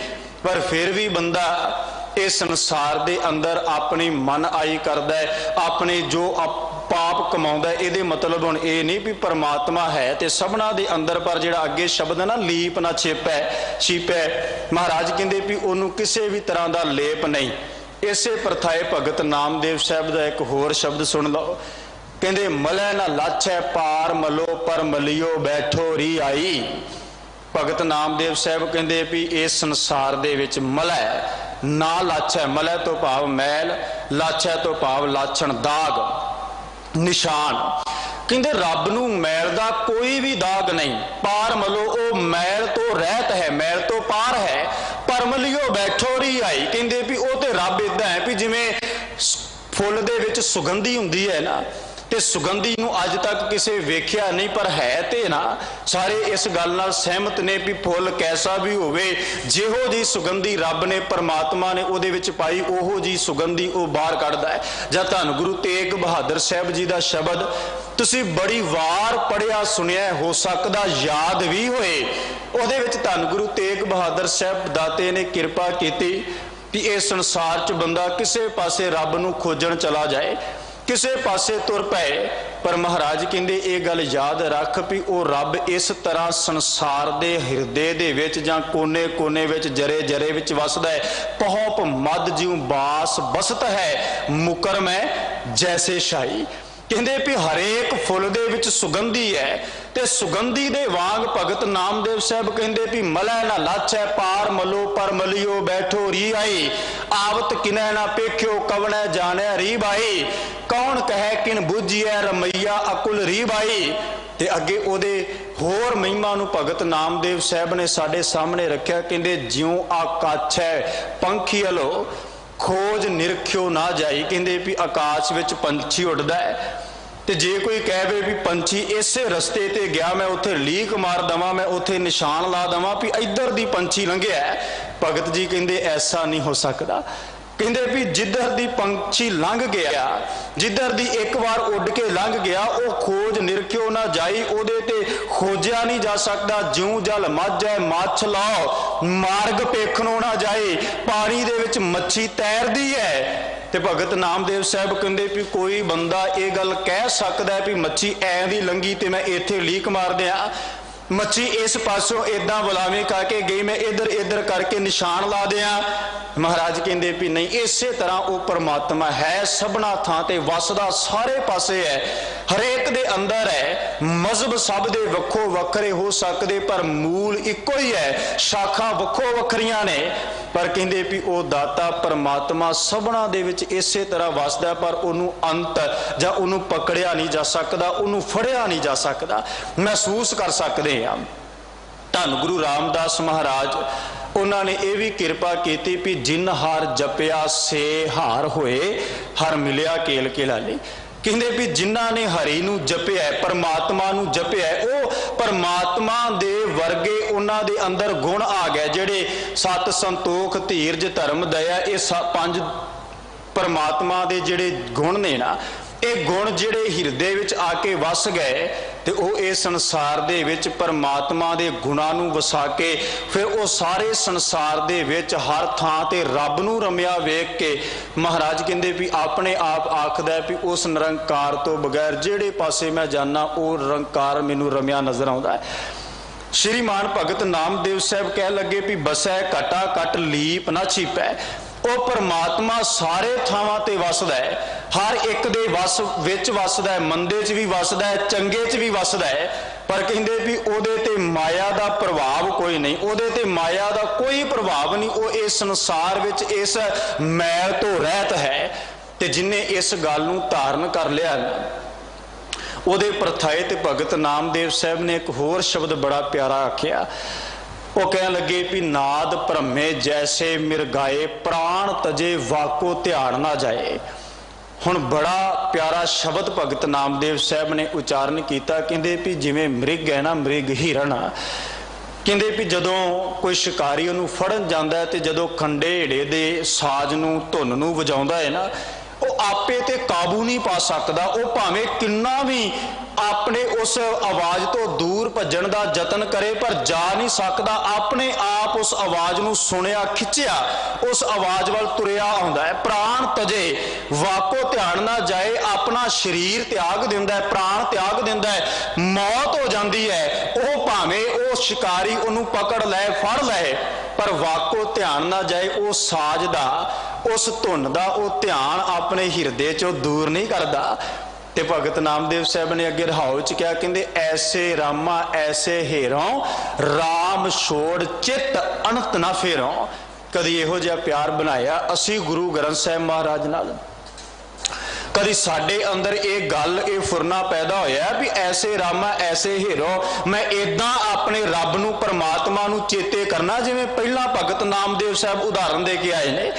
ਪਰ ਫਿਰ ਵੀ ਬੰਦਾ ਇਸ ਸੰਸਾਰ ਦੇ ਅੰਦਰ ਆਪਣੀ ਮਨ ਆਈ ਕਰਦਾ ਹੈ, ਆਪਣੇ ਜੋ ਪਾਪ ਕਮਾਉਂਦਾ। ਇਹਦੇ ਮਤਲਬ ਹੁਣ ਇਹ ਨਹੀਂ ਵੀ ਪਰਮਾਤਮਾ ਹੈ ਤੇ ਸਭਨਾ ਦੇ ਅੰਦਰ, ਪਰ ਜਿਹੜਾ ਅੱਗੇ ਸ਼ਬਦ ਹੈ ਨਾ, ਲੀਪ ਨਾ ਛਿਪੈ, ਮਹਾਰਾਜ ਕਹਿੰਦੇ ਵੀ ਉਹਨੂੰ ਕਿਸੇ ਵੀ ਤਰ੍ਹਾਂ ਦਾ ਲੇਪ ਨਹੀਂ। ਇਸੇ ਪ੍ਰਥਾਏ ਭਗਤ ਨਾਮਦੇਵ ਸਾਹਿਬ ਦਾ ਇੱਕ ਹੋਰ ਸ਼ਬਦ ਸੁਣ ਲਓ, ਕਹਿੰਦੇ ਮਲੈ ਨਾ ਲਾਛੈ ਪਾਰ ਮਲੋ, ਪਰ ਮਲਿਓ ਬੈਠੋ ਰੀ ਆਈ। ਭਗਤ ਨਾਮਦੇਵ ਸਾਹਿਬ ਕਹਿੰਦੇ ਵੀ ਇਸ ਸੰਸਾਰ ਦੇ ਵਿੱਚ ਮਲੈ ਨਾ ਲਾਛੈ, ਮਲੈ ਤੋਂ ਭਾਵ ਮੈਲ, ਲਾਛੈ ਤੋਂ ਭਾਵ ਲਾਛਣ, ਦਾਗ, ਨਿਸ਼ਾਨ। ਕਹਿੰਦੇ ਰੱਬ ਨੂੰ ਮੈਲ ਦਾ ਕੋਈ ਵੀ ਦਾਗ ਨਹੀਂ। ਪਾਰ ਮਲੋ, ਉਹ ਮੈਲ ਤੋਂ ਰਹਿਤ ਹੈ, ਮੈਲ ਤੋਂ ਪਾਰ ਹੈ। ਪਰਮਲਿਓ ਬੈਠੋ ਰੀ ਆਈ। ਕਹਿੰਦੇ ਵੀ ਉਹ ਤੇ ਰੱਬ ਇਦਾਂ ਹੈ ਵੀ ਜਿਵੇਂ ਫੁੱਲ ਦੇ ਵਿੱਚ ਸੁਗੰਧੀ ਹੁੰਦੀ ਹੈ ਨਾ, ਤੇ ਸੁਗੰਧੀ ਨੂੰ ਅੱਜ ਤੱਕ ਕਿਸੇ ਵੇਖਿਆ ਨਹੀਂ, ਪਰ ਹੈ ਤੇ ਨਾ ਸਾਰੇ ਇਸ ਗੱਲ ਨਾਲ ਸਹਿਮਤ ਨੇ ਵੀ ਫੁੱਲ ਕੈਸਾ ਵੀ ਹੋਵੇ, ਜਿਹੋ ਜੀ ਸੁਗੰਧੀ ਰੱਬ ਨੇ ਪਰਮਾਤਮਾ ਨੇ ਉਹਦੇ ਵਿੱਚ ਪਾਈ, ਉਹੋ ਜੀ ਸੁਗੰਧੀ ਉਹ ਬਾਹਰ ਕੱਢਦਾ ਹੈ। ਜਾਂ ਧੰਨ ਗੁਰੂ ਤੇਗ ਬਹਾਦਰ ਸਾਹਿਬ ਜੀ ਦਾ ਸ਼ਬਦ ਤੁਸੀਂ ਬੜੀ ਵਾਰ ਪੜਿਆ ਸੁਣਿਆ, ਹੋ ਸਕਦਾ ਯਾਦ ਵੀ ਹੋਏ। ਉਹਦੇ ਵਿੱਚ ਧੰਨ ਗੁਰੂ ਤੇਗ ਬਹਾਦਰ ਸਾਹਿਬ ਦਾਤੇ ਨੇ ਕਿਰਪਾ ਕੀਤੀ ਕਿ ਇਸ ਸੰਸਾਰ 'ਚ ਬੰਦਾ ਕਿਸੇ ਪਾਸੇ ਰੱਬ ਨੂੰ ਖੋਜਣ ਚਲਾ ਜਾਏ, ਕਿਸੇ ਪਾਸੇ ਤੁਰ ਪਏ, ਪਰ ਮਹਾਰਾਜ ਕਹਿੰਦੇ ਇਹ ਗੱਲ ਯਾਦ ਰੱਖ ਵੀ ਉਹ ਰੱਬ ਇਸ ਤਰ੍ਹਾਂ ਸੰਸਾਰ ਦੇ ਹਿਰਦੇ ਦੇ ਵਿੱਚ ਜਾਂ ਕੋਨੇ ਕੋਨੇ ਵਿੱਚ, ਜਰੇ ਜਰੇ ਵਿੱਚ ਵਸਦਾ ਹੈ। ਪਹੁਪ ਮਦ ਜਿਉ ਬਾਸ ਬਸਤ ਹੈ, ਮੁਕਰਮ ਹੈ ਜੈਸੇ ਸ਼ਾਹੀ। ਕਹਿੰਦੇ ਵੀ ਹਰੇਕ ਫੁੱਲ ਦੇ ਵਿੱਚ ਸੁਗੰਧੀ ਹੈ, ਤੇ ਸੁਗੰਧੀ ਦੇ ਵਾਂਗ ਭਗਤ ਨਾਮਦੇਵ ਸਾਹਿਬ ਕਹਿੰਦੇ ਵੀ ਮਲੈ ਨਾ ਲਾਛੈ ਪਾਰ ਮਲੋ, ਪਰ ਮਲਿਓ ਬੈਠੋ ਰੀ ਆਈ। ਆਵਤ ਕਿਨੈ ਨਾ ਪੇਖਿਓ, ਕਵਣੈ ਜਾਣੈ ਰੀ ਬਾਈ। ਕੌਣ ਕਹੈ ਕਿਨ ਬੁੱਝੀਐ, ਰਮਈਆ ਅਕੁਲ ਰੀ ਬਾਈ। ਤੇ ਅੱਗੇ ਉਹਦੇ ਹੋਰ ਮਹਿਮਾ ਨੂੰ ਭਗਤ ਨਾਮਦੇਵ ਸਾਹਿਬ ਨੇ ਸਾਡੇ ਸਾਹਮਣੇ ਰੱਖਿਆ। ਕਹਿੰਦੇ ਜਿਉ ਆਕਾਛੈ ਪੰਖੀ ਹਲੋ, ਖੋਜ ਨਿਰਖਿਓ ਨਾ ਜਾਈ। ਕਹਿੰਦੇ ਵੀ ਆਕਾਸ਼ ਵਿੱਚ ਪੰਛੀ ਉੱਡਦਾ ਹੈ, ਤੇ ਜੇ ਕੋਈ ਕਹੇ ਵੀ ਪੰਛੀ ਇਸੇ ਰਸਤੇ ਤੇ ਗਿਆ, ਮੈਂ ਉੱਥੇ ਲੀਕ ਮਾਰ ਦਵਾਂ, ਮੈਂ ਉੱਥੇ ਨਿਸ਼ਾਨ ਲਾ ਦਵਾਂ ਵੀ ਇੱਧਰ ਦੀ ਪੰਛੀ ਲੰਘਿਆ, ਭਗਤ ਜੀ ਕਹਿੰਦੇ ਐਸਾ ਨਹੀਂ ਹੋ ਸਕਦਾ। ਕਹਿੰਦੇ ਵੀ ਜਿੱਧਰ ਦੀ ਪੰਛੀ ਲੰਘ ਗਿਆ, ਜਿੱਧਰ ਦੀ ਇੱਕ ਵਾਰ ਉੱਡ ਕੇ ਲੰਘ ਗਿਆ, ਉਹ ਖੋਜ ਨਿਰਖਿਓ ਨਾ ਜਾਈ, ਉਹਦੇ ਤੇ ਖੋਜਿਆ ਨਹੀਂ ਜਾ ਸਕਦਾ। ਜਿਉ ਜਲ ਮਾਝੈ ਮਾਛ ਲਾਓ, ਮਾਰਗ ਪੇਖਣੋ ਨਾ ਜਾਏ। ਪਾਣੀ ਦੇ ਵਿੱਚ ਮੱਛੀ ਤੈਰਦੀ ਹੈ, ਤੇ ਭਗਤ ਨਾਮਦੇਵ ਸਾਹਿਬ ਕਹਿੰਦੇ ਵੀ ਕੋਈ ਬੰਦਾ ਇਹ ਗੱਲ ਕਹਿ ਸਕਦਾ ਵੀ ਮੱਛੀ ਐਂ ਦੀ ਲੰਗੀ ਤੇ ਮੈਂ ਇੱਥੇ ਲੀਕ ਮਾਰ ਦਿਆਂ, ਮੱਛੀ ਇਸ ਪਾਸੋਂ ਏਦਾਂ ਬੁਲਾਵੇਂ ਕਰਕੇ ਗਈ, ਮੈਂ ਇੱਧਰ ਇੱਧਰ ਕਰਕੇ ਨਿਸ਼ਾਨ ਲਾ ਦਿਆਂ। ਮਹਾਰਾਜ ਕਹਿੰਦੇ ਵੀ ਨਹੀਂ, ਇਸੇ ਤਰ੍ਹਾਂ ਉਹ ਪਰਮਾਤਮਾ ਹੈ, ਸਭਨਾ ਥਾਂ ਤੇ ਵਸਦਾ, ਸਾਰੇ ਪਾਸੇ ਹੈ, ਹਰੇਕ ਦੇ ਅੰਦਰ ਹੈ। ਮਜ਼ਹਬ ਸਭ ਦੇ ਵੱਖੋ ਵੱਖਰੇ ਹੋ ਸਕਦੇ, ਪਰ ਮੂਲ ਇੱਕੋ ਹੀ ਹੈ, ਸ਼ਾਖਾ ਵੱਖੋ ਵੱਖਰੀਆਂ ਨੇ, ਪਰ ਕਹਿੰਦੇ ਵੀ ਉਹ ਦਾਤਾ ਪਰਮਾਤਮਾ ਸਭਨਾ ਦੇ ਵਿੱਚ ਇਸੇ ਤਰ੍ਹਾਂ ਵਸਦਾ, ਪਰ ਉਹਨੂੰ ਅੰਤ ਜਾਂ ਉਹਨੂੰ ਪਕੜਿਆ ਨਹੀਂ ਜਾ ਸਕਦਾ, ਉਹਨੂੰ ਫੜਿਆ ਨਹੀਂ ਜਾ ਸਕਦਾ, ਮਹਿਸੂਸ ਕਰ ਸਕਦੇ ਹਾਂ। ਧੰਨ ਗੁਰੂ ਰਾਮਦਾਸ ਮਹਾਰਾਜ ਉਹਨਾਂ ਨੇ ਇਹ ਵੀ ਕਿਰਪਾ ਕੀਤੀ ਵੀ ਜਿਨ ਹਾਰ ਜਪਿਆ ਸੇ ਹਾਰ ਹੋਏ, ਹਰ ਮਿਲਿਆ ਕੇਲ ਕੇ ਲਾਲੇ। ਕਹਿੰਦੇ ਵੀ ਜਿਨ੍ਹਾਂ ਨੇ ਹਰੀ ਨੂੰ ਜਪਿਆ, ਪਰਮਾਤਮਾ ਨੂੰ ਜਪਿਆ, ਉਹ ਪਰਮਾਤਮਾ ਦੇ ਵਰਗੇ ਉਹਨਾਂ ਦੇ ਅੰਦਰ ਗੁਣ ਆ ਗਏ, ਜਿਹੜੇ ਸਤ, ਸੰਤੋਖ, ਧੀਰਜ, ਧਰਮ, ਦਇਆ, ਇਹ ਪੰਜ ਪਰਮਾਤਮਾ ਦੇ ਜਿਹੜੇ ਗੁਣ ਨੇ ਨਾ, ਇਹ ਗੁਣ ਜਿਹੜੇ ਹਿਰਦੇ ਵਿੱਚ ਆ ਕੇ ਵਸ ਗਏ ਤੇ ਉਹ ਇਸ ਸੰਸਾਰ ਦੇ ਵਿੱਚ ਪਰਮਾਤਮਾ ਦੇ ਗੁਣਾਂ ਨੂੰ ਵਸਾ ਕੇ ਫਿਰ ਉਹ ਸਾਰੇ ਸੰਸਾਰ ਦੇ ਵਿੱਚ ਹਰ ਥਾਂ ਤੇ ਰੱਬ ਨੂੰ ਰਮਿਆ ਵੇਖ ਕੇ ਮਹਾਰਾਜ ਕਹਿੰਦੇ ਵੀ ਆਪਣੇ ਆਪ ਆਖਦਾ ਵੀ ਉਸ ਨਿਰੰਕਾਰ ਤੋਂ ਬਗੈਰ ਜਿਹੜੇ ਪਾਸੇ ਮੈਂ ਜਾਣਾ ਉਹ ਨਿਰੰਕਾਰ ਮੈਨੂੰ ਰਮਿਆ ਨਜ਼ਰ ਆਉਂਦਾ ਹੈ। ਸ਼੍ਰੀਮਾਨ ਭਗਤ ਨਾਮਦੇਵ ਸਾਹਿਬ ਕਹਿ ਲੱਗੇ ਵੀ ਬਸੈ ਘਟਾ ਘਟ ਲੀਪ ਨਾ ਛਿਪੈ। ਉਹ ਪਰਮਾਤਮਾ ਸਾਰੇ ਥਾਵਾਂ ਤੇ ਵਸਦਾ ਹੈ, ਹਰ ਇੱਕ ਦੇ ਵਸ ਵਿੱਚ ਵਸਦਾ ਹੈ, ਮੰਦੇ 'ਚ ਵੀ ਵਸਦਾ ਹੈ, ਚੰਗੇ 'ਚ ਵੀ ਵਸਦਾ ਹੈ, ਪਰ ਕਹਿੰਦੇ ਵੀ ਉਹਦੇ ਤੇ ਮਾਇਆ ਦਾ ਪ੍ਰਭਾਵ ਕੋਈ ਨਹੀਂ, ਉਹਦੇ ਤੇ ਮਾਇਆ ਦਾ ਕੋਈ ਪ੍ਰਭਾਵ ਨਹੀਂ। ਉਹ ਇਸ ਸੰਸਾਰ ਵਿੱਚ ਇਸ ਮੈਲ ਤੋਂ ਰਹਿਤ ਹੈ ਤੇ ਜਿਨੇ ਇਸ ਗੱਲ ਨੂੰ ਧਾਰਨ ਕਰ ਲਿਆ ਨਾ, ਉਹਦੇ ਪਰਥਾਏ ਤੇ ਭਗਤ ਨਾਮਦੇਵ ਸਾਹਿਬ ਨੇ ਇੱਕ ਹੋਰ ਸ਼ਬਦ ਬੜਾ ਪਿਆਰਾ ਆਖਿਆ। ਉਹ ਕਹਿਣ ਲੱਗੇ ਵੀ ਨਾਦ ਭ੍ਰਮੇ ਜੈਸੇ ਮਿਰਗਾਏ, ਪ੍ਰਾਣ ਤਜੇ ਵਾਕੋ ਧਿਆਨ ਨਾ ਜਾਏ। ਹੁਣ ਬੜਾ ਪਿਆਰਾ ਸ਼ਬਦ ਭਗਤ ਨਾਮਦੇਵ ਸਾਹਿਬ ਨੇ ਉਚਾਰਨ ਕੀਤਾ। ਕਹਿੰਦੇ ਵੀ ਜਿਵੇਂ ਮ੍ਰਿਗ ਹੈ ਨਾ, ਮ੍ਰਿਗ ਹਿਰਨ, ਕਹਿੰਦੇ ਵੀ ਜਦੋਂ ਕੋਈ ਸ਼ਿਕਾਰੀ ਉਹਨੂੰ ਫੜਨ ਜਾਂਦਾ ਹੈ ਤੇ ਜਦੋਂ ਖੰਡੇ ਢੇੜੇ ਦੇ ਸਾਜ਼ ਨੂੰ, ਧੁਨ ਨੂੰ ਵਜਾਉਂਦਾ ਹੈ ਨਾ, ਉਹ ਆਪੇ ਤੇ ਕਾਬੂ ਨਹੀਂ ਪਾ ਸਕਦਾ। ਉਹ ਭਾਵੇਂ ਕਿੰਨਾ ਵੀ ਆਪਣੇ ਉਸ ਆਵਾਜ਼ ਤੋਂ ਦੂਰ ਭੱਜਣ ਦਾ ਯਤਨ ਕਰੇ ਪਰ ਜਾ ਨਹੀਂ ਸਕਦਾ। ਆਪਣੇ ਆਪ ਉਸ ਆਵਾਜ਼ ਨੂੰ ਸੁਣਿਆ, ਖਿੱਚਿਆ, ਉਸ ਆਵਾਜ਼ ਵੱਲ ਤੁਰਿਆ ਆਉਂਦਾ ਹੈ। ਪ੍ਰਾਣ ਤਜੇ ਵਾਕੋ ਧਿਆਨ ਨਾ ਜਾਏ, ਆਪਣਾ ਸਰੀਰ ਤਿਆਗ ਦਿੰਦਾ ਹੈ, ਪ੍ਰਾਣ ਤਿਆਗ ਦਿੰਦਾ ਹੈ, ਮੌਤ ਹੋ ਜਾਂਦੀ ਹੈ। ਉਹ ਭਾਵੇਂ ਉਹ ਸ਼ਿਕਾਰੀ ਉਹਨੂੰ ਪਕੜ ਲੈ, ਫੜ ਲੈ, ਪਰ ਵਾਕੋ ਧਿਆਨ ਨਾ ਜਾਏ। ਉਹ ਸਾਜ਼ ਦਾ, ਉਸ ਧੁਨ ਦਾ ਉਹ ਧਿਆਨ ਆਪਣੇ ਹਿਰਦੇ ਚੋਂ ਦੂਰ ਨਹੀਂ ਕਰਦਾ। ਤੇ ਭਗਤ ਨਾਮਦੇਵ ਸਾਹਿਬ ਨੇ ਅੱਗੇ ਰਹਾਉ ਚ ਕਿਹਾ, ਕਹਿੰਦੇ ਐਸੇ ਰਾਮਾ ਐਸੇ ਹੇਰੋਂ, ਰਾਮ ਛੋੜ ਚਿੱਤ ਅਨੰਤ ਨਾ ਫੇਰੋਂ। ਕਦੀ ਇਹੋ ਜਿਹਾ ਪਿਆਰ ਬਣਾਇਆ ਅਸੀਂ ਗੁਰੂ ਗ੍ਰੰਥ ਸਾਹਿਬ ਮਹਾਰਾਜ ਨਾਲ? ਕਦੀ ਸਾਡੇ ਅੰਦਰ ਇਹ ਗੱਲ, ਇਹ ਫੁਰਨਾ ਪੈਦਾ ਹੋਇਆ ਵੀ ਐਸੇ ਰਾਮਾ ਐਸੇ ਹੀਰੋ, ਮੈਂ ਇਦਾਂ ਆਪਣੇ ਰੱਬ ਨੂੰ, ਪਰਮਾਤਮਾ ਨੂੰ ਚੇਤੇ ਕਰਨਾ ਜਿਵੇਂ ਪਹਿਲਾਂ ਭਗਤ ਨਾਮਦੇਵ ਸਾਹਿਬ ਉਦਾਹਰਨ ਦੇ ਕੇ ਆਏ ਨੇ।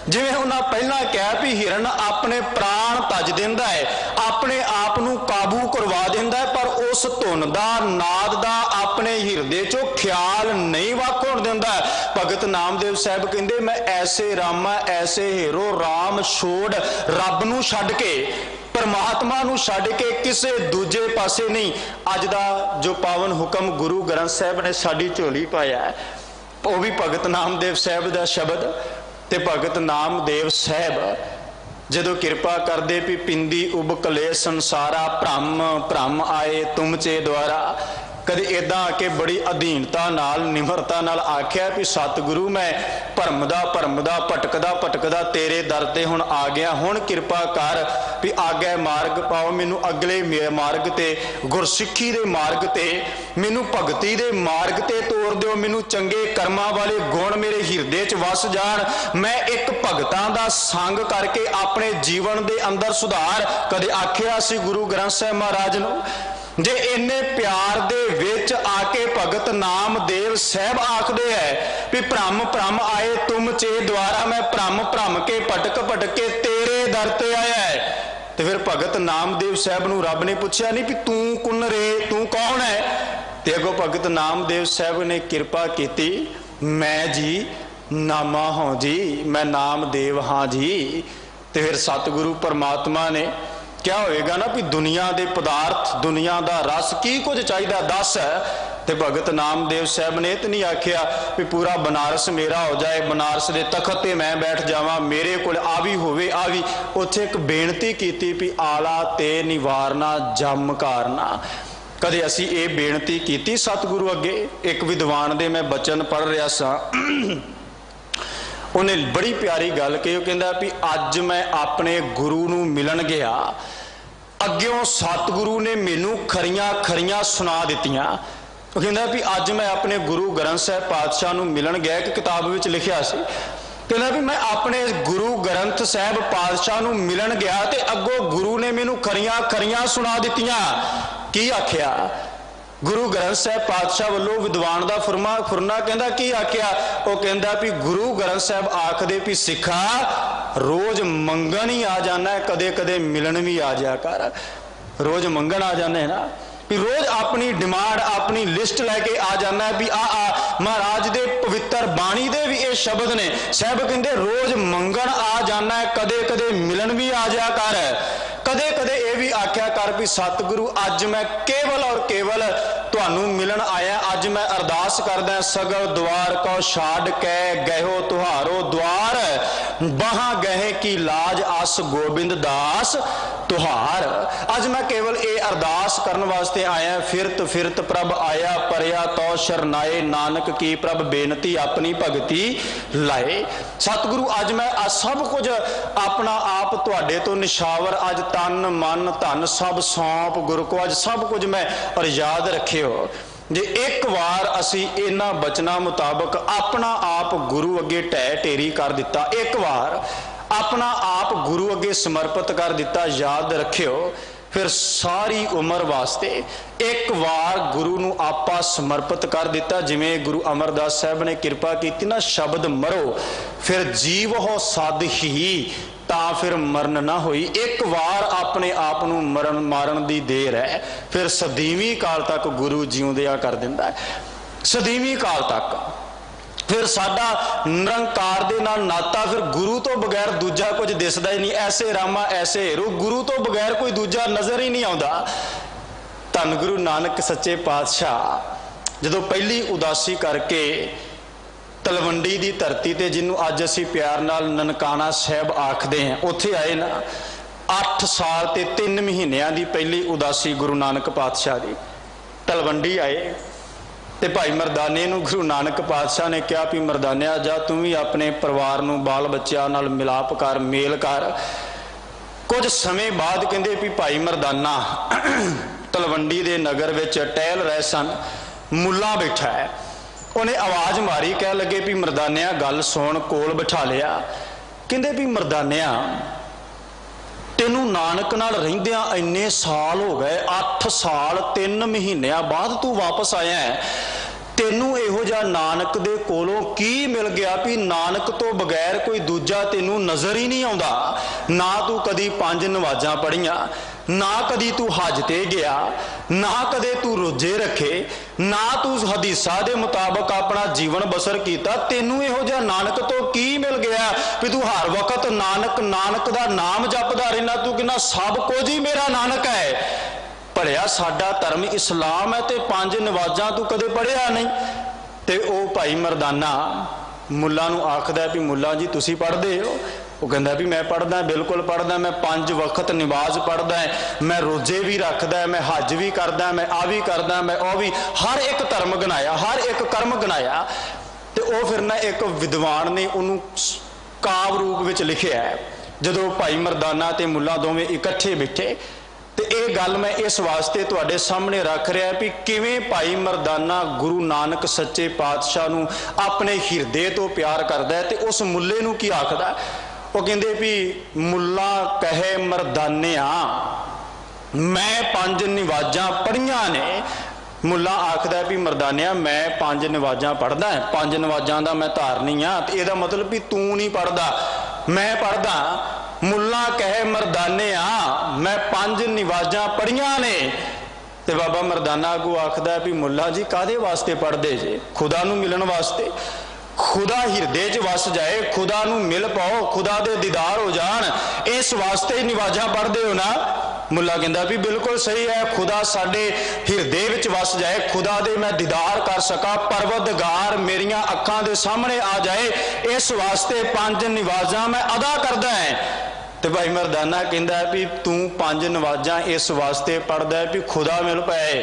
ਜਿਵੇਂ ਉਹਨਾਂ ਪਹਿਲਾਂ ਕਿਹਾ ਵੀ ਹਿਰਨ ਆਪਣੇ ਪ੍ਰਾਣ ਤਜ ਦਿੰਦਾ ਹੈ, ਆਪਣੇ ਆਪ ਨੂੰ ਕਾਬੂ ਕਰਵਾ ਦਿੰਦਾ ਹੈ, ਪਰ ਉਸ ਧੁਨ ਦਾ, ਨਾਦ ਦਾ ਆਪਣੇ ਹਿਰਦੇ ਚੋਂ ਖਿਆਲ ਨਹੀਂ ਵੱਖ ਹੋਣ ਦਿੰਦਾ। ਭਗਤ ਨਾਮਦੇਵ ਸਾਹਿਬ ਕਹਿੰਦੇ ਮੈਂ ਐਸੇ ਰਾਮਾ ਐਸੇ ਹੀਰੋ, ਰਾਮ ਛੋੜ, ਰੱਬ ਨੂੰ ਛੱਡ ਕੇ, ਪਰਮਾਤਮਾ ਨੂੰ ਛੱਡ ਕੇ ਕਿਸੇ ਦੂਜੇ ਪਾਸੇ ਨਹੀਂ। ਅੱਜ ਦਾ ਜੋ ਪਾਵਨ ਹੁਕਮ ਗੁਰੂ ਗ੍ਰੰਥ ਸਾਹਿਬ ਨੇ ਸਾਡੀ ਝੋਲੀ ਪਾਇਆ, ਉਹ ਵੀ ਭਗਤ ਨਾਮਦੇਵ ਸਾਹਿਬ ਦਾ ਸ਼ਬਦ। ਤੇ ਭਗਤ ਨਾਮਦੇਵ ਸਾਹਿਬ ਜਦੋਂ ਕਿਰਪਾ ਕਰਦੇ ਵੀ ਪਿੰਦੀ ਉਬ ਕਲੇ ਸੰਸਾਰਾ, ਭ੍ਰਮ ਭ੍ਰਮ ਆਏ ਤੁਮ ਚੇ ਦੁਆਰਾ। ਕਦੇ ਇਦਾਂ ਆ ਕੇ ਬੜੀ ਅਧੀਨਤਾ ਨਾਲ, ਨਿਮਰਤਾ ਨਾਲ ਆਖਿਆ ਵੀ ਸਤਿਗੁਰੂ ਮੈਂ ਭਰਮਦਾ ਭਟਕਦਾ ਤੇਰੇ ਦਰ ਤੇ ਹੁਣ ਆ ਗਿਆ। ਹੁਣ ਕਿਰਪਾ ਕਰ ਵੀ ਆਗੇ ਮਾਰਗ ਪਾਓ ਮੈਨੂੰ, ਅਗਲੇ ਮਾਰਗ ਤੇ, ਗੁਰਸਿੱਖੀ ਦੇ ਮਾਰਗ ਤੇ, ਮੈਨੂੰ ਭਗਤੀ ਦੇ ਮਾਰਗ ਤੇ ਤੋਰ ਦਿਓ। ਮੈਨੂੰ ਚੰਗੇ ਕਰਮਾਂ ਵਾਲੇ ਗੁਣ ਮੇਰੇ ਹਿਰਦੇ 'ਚ ਵਸ ਜਾਣ। ਮੈਂ ਇੱਕ ਭਗਤਾਂ ਦਾ ਸੰਗ ਕਰਕੇ ਆਪਣੇ ਜੀਵਨ ਦੇ ਅੰਦਰ ਸੁਧਾਰ। ਕਦੇ ਆਖਿਆ ਸੀ ਗੁਰੂ ਗ੍ਰੰਥ ਸਾਹਿਬ ਮਹਾਰਾਜ ਨੂੰ? ਜੇ ਇੰਨੇ ਪਿਆਰ ਦੇ ਵਿੱਚ ਆ ਕੇ ਭਗਤ ਨਾਮਦੇਵ ਸਾਹਿਬ ਆਖਦੇ ਹੈ ਵੀ ਭ੍ਰਮ ਆਏ ਤੁਮ ਚੇ ਦੁਆਰਾ, ਮੈਂ ਭ੍ਰਮ ਕੇ ਭਟਕ ਕੇ ਤੇਰੇ ਦਰ ਤੇ ਆਇਆ ਹੈ। ਤੇ ਫਿਰ ਭਗਤ ਨਾਮਦੇਵ ਸਾਹਿਬ ਨੂੰ ਰੱਬ ਨੇ ਪੁੱਛਿਆ ਨਹੀਂ ਵੀ ਤੂੰ ਕੁਨ ਰੇ, ਤੂੰ ਕੌਣ ਹੈ? ਤੇ ਅੱਗੋਂ ਭਗਤ ਨਾਮਦੇਵ ਸਾਹਿਬ ਨੇ ਕਿਰਪਾ ਕੀਤੀ, ਮੈਂ ਜੀ ਨਾਮਾ ਹਾਂ ਜੀ, ਮੈਂ ਨਾਮਦੇਵ ਹਾਂ ਜੀ। ਤੇ ਫਿਰ ਸਤਿਗੁਰੂ ਪਰਮਾਤਮਾ ਨੇ ਕਿਆ ਹੋਏਗਾ ਨਾ ਵੀ ਦੁਨੀਆ ਦੇ ਪਦਾਰਥ, ਦੁਨੀਆ ਦਾ ਰਸ, ਕੀ ਕੁਝ ਚਾਹੀਦਾ ਦੱਸ। ਤੇ ਭਗਤ ਨਾਮਦੇਵ ਸਾਹਿਬ ਨੇ ਤੇ ਨਹੀਂ ਆਖਿਆ ਵੀ ਪੂਰਾ ਬਨਾਰਸ ਮੇਰਾ ਹੋ ਜਾਏ, ਬਨਾਰਸ ਦੇ ਤਖਤ ਤੇ ਮੈਂ ਬੈਠ ਜਾਵਾਂ, ਮੇਰੇ ਕੋਲ ਆ ਵੀ ਹੋਵੇ, ਆ ਵੀ। ਉੱਥੇ ਇੱਕ ਬੇਨਤੀ ਕੀਤੀ ਵੀ ਆਲਾ ਤੇ ਨਿਵਾਰਨਾ ਜਮ ਕਾਰਨਾ। ਕਦੇ ਅਸੀਂ ਇਹ ਬੇਨਤੀ ਕੀਤੀ ਸਤਿਗੁਰੂ ਅੱਗੇ? ਇੱਕ ਵਿਦਵਾਨ ਦੇ ਮੈਂ ਬਚਨ ਪੜ੍ਹ ਰਿਹਾ ਸਾਂ, ਉਹਨੇ ਬੜੀ ਪਿਆਰੀ ਗੱਲ ਕਹੀ। ਉਹ ਕਹਿੰਦਾ ਵੀ ਅੱਜ ਮੈਂ ਆਪਣੇ ਗੁਰੂ ਨੂੰ ਮਿਲਣ ਗਿਆ, ਅੱਗਿਓਂ ਸਤਿਗੁਰੂ ਨੇ ਮੈਨੂੰ ਖਰੀਆਂ ਸੁਣਾ ਦਿੱਤੀਆਂ। ਉਹ ਕਹਿੰਦਾ ਵੀ ਅੱਜ ਮੈਂ ਆਪਣੇ ਗੁਰੂ ਗ੍ਰੰਥ ਸਾਹਿਬ ਪਾਤਸ਼ਾਹ ਨੂੰ ਮਿਲਣ ਗਿਆ। ਇੱਕ ਕਿਤਾਬ ਵਿੱਚ ਲਿਖਿਆ ਸੀ, ਕਹਿੰਦਾ ਵੀ ਮੈਂ ਆਪਣੇ ਗੁਰੂ ਗ੍ਰੰਥ ਸਾਹਿਬ ਪਾਤਸ਼ਾਹ ਨੂੰ ਮਿਲਣ ਗਿਆ ਤੇ ਅੱਗੋਂ ਗੁਰੂ ਨੇ ਮੈਨੂੰ ਖਰੀਆਂ ਸੁਣਾ ਦਿੱਤੀਆਂ। ਕੀ ਆਖਿਆ? गुरु ग्रंथ साहब पातशाह वालों विद्वान का फुरना कहता की आख्या, वो कहता भी गुरु ग्रंथ साहब आखदे भी सिखा रोज मंगन ही आ जाना है, कदे कदे मिलन भी आ जा कर। रोज मंगन आ जाने ना, भी रोज अपनी डिमांड अपनी लिस्ट लैके आ जाना है भी आ महाराज दे पवित्र बाणी दे भी ये शब्द ने। साहब कहते रोज मंगन आ जाना है, कदे कदे मिलन भी आ जा कर। कदे कदे ये भी आख्या कर भी सतगुरु अज मैं केवल और केवल तुहानू मिलन आया, अज मैं अरदास करदा सगल द्वार को छाड़ के गहो तुहारो द्वार, बहा गहे की लाज आस गोबिंद दास तुहार। अज मैं केवल ये अरदास करने वास्ते आया, फिरत फिरत प्रभ आया परया तो शरनाए, नानक की प्रभ बेनती अपनी भगती लाए। सतगुरु अज मैं सब कुछ अपना आप तुहाडे तो निशावर, अज तन मन धन सब सौंप गुरु को, अज सब कुछ मैं और याद रखियो। जे एक बार असी इन्हां बचना मुताबक अपना आप गुरु अगे ढह ढेरी कर दिता, एक बार अपना आप गुरु अगे समर्पित कर दिता, याद रखियो फिर सारी उम्र वास्ते एक बार गुरु नू आपा समर्पित कर दिता। जिमें गुरु अमरदास साहब ने कृपा की ना, शब्द मरो फिर जीव हो सद ही ता फिर मरण ना होई। एक बार अपने आप नू मरण मारन दी देर है, फिर सदीवी काल तक गुरु जिउंदिया कर दिंदा है, सदीवी काल तक। फिर साडा निरंकार दे नाल नाता, फिर गुरु तो बगैर दूजा कुछ दिसदा ही नहीं। ऐसे रामा ऐसे हेरो, गुरु तो बगैर कोई दूजा नजर ही नहीं आउंदा। धन गुरु नानक सच्चे पातशाह जदों पहली उदासी करके तलवंडी दी धरती ते, जिन्हों अज असी प्यार नाल ननकाना साहब आखदे हैं, उत्थे आए ना 8 साल ते 3 महीनों की पहली उदासी गुरु नानक पातशाह दी। तलवंडी आए ते भाई मरदाने नूं गुरु नानक पातशाह ने कहा भी मरदानिया जा तू भी अपने परिवार नूं बाल बच्चों नाल मिलाप कर, मेल कर। कुछ समय बाद कहंदे भी भाई मरदाना तलवंडी दे नगर विच टहल रहे सन, मुला बैठा है, उन्हें आवाज़ मारी, कह लगे भी मरदानिया गल सुन, कोल बिठा लिया। कहंदे भी मरदानिया तेनू नानक नाल रहिंदियां इन्ने साल हो गए, 8 साल 3 महीनों बाद तू वापस आया है, तेनू इहो जिहा नानक दे कोलों की मिल गया भी नानक तो बगैर कोई दूजा तेनू नज़र ही नहीं आउंदा। ना तू कदी 5 नमाज़ां पढ़ियां, ना कदी तू हज ते गया, ना कदे तू रोजे रखे, ना तू हदीसा दे मुताबक अपना जीवन बसर किया। तेनू इहो जिहा नानक तो की मिल गया भी तू हर वक्त नानक नानक दा नाम जपदा रहना, तू कहना सब कुछ ही मेरा नानक है। पढ़िया साडा धर्म इस्लाम है ते 5 नमाज़ां तू कदे पढ़िया नहीं। ते ओ भाई मरदाना मुल्ला नूं आखदा भी मुल्ला जी तुसी पढ़दे हो? वो कहता भी मैं पढ़दा, बिल्कुल पढ़दा, मैं 5 वक्त नमाज पढ़दा है, मैं रोजे भी रखदा है, मैं हज भी करदा, मैं आ भी करदा, मैं ओ भी, हर एक धर्म गिनाया, हर एक कर्म गिनाया। तो वो फिर ना एक विद्वान ने उन्होंने काव रूप में लिखिया है। जदों भाई मरदाना ते मुल्ला दोवें इकट्ठे बैठे तो ये गल मैं इस वास्ते तुहाडे सामने रख रहा भी किवें भाई मरदाना गुरु नानक सच्चे पातशाह नूं अपने हिरदे तो प्यार करदा है। तो उस मुल्ले नूं की आखदा, वो कहंदे भी मुल्ला कहे मरदानिया मैं 5 नमाज़ां पढ़ियां ने। मुल्ला आखदा भी मरदानिया मैं 5 नमाज़ां पढ़दा, 5 नमाज़ां दा मैं धारनी हाँ, तो यदा मतलब भी तू नहीं पढ़दा मैं पढ़दा। मुल्ला कहे मरदानिया मैं 5 नमाज़ां पढ़ियां ने। ते बाबा मरदाना अगू आखदा भी मुल्ला जी कादे वास्ते पढ़दे जे? खुदा नूं मिलन वास्ते। खुदा हिरदे च वस जाए, खुदा नूं मिल पाओ, खुदा दे दीदार हो जान, इस वास्ते नमाज़ां पढ़दे हो ना? मुल्ला कहंदा भी बिल्कुल सही है, खुदा साडे हिरदे विच वस जाए, खुदा दे मैं दीदार कर सका, परवतगार मेरियां अखां दे सामने आ जाए, इस वास्ते 5 नमाज़ां मैं अदा करदा है। तो भाई मरदाना कहंदा भी तू 5 नमाज़ां इस वास्ते पढ़दा है भी खुदा मिल पाए।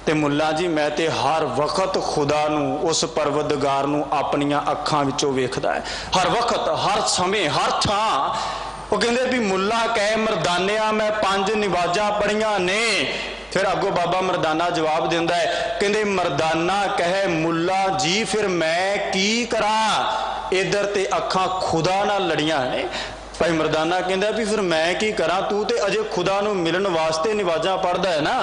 ते मुल्ला जी मैं ते हर वक्त खुदा नूं, उस परवतगार नूं अपनियां अखां विचों वेखदा है, हर वक्त, हर समय, हर थां। वो कहंदे भी मुल्ला कहे मरदानिया मैं 5 नमाज़ां पढ़ियां ने। फिर अगों बाबा मरदाना जवाब दिंदा है, कहंदे मरदाना कहे मुल्ला जी फिर मैं की करा, इधर ते अखां खुदा नाल लड़ियां ने। भाई मरदाना कहंदा भी फिर मैं की करा, तू ते अजे खुदा नूं मिलन वास्ते नमाज़ां पढ़दा है ना।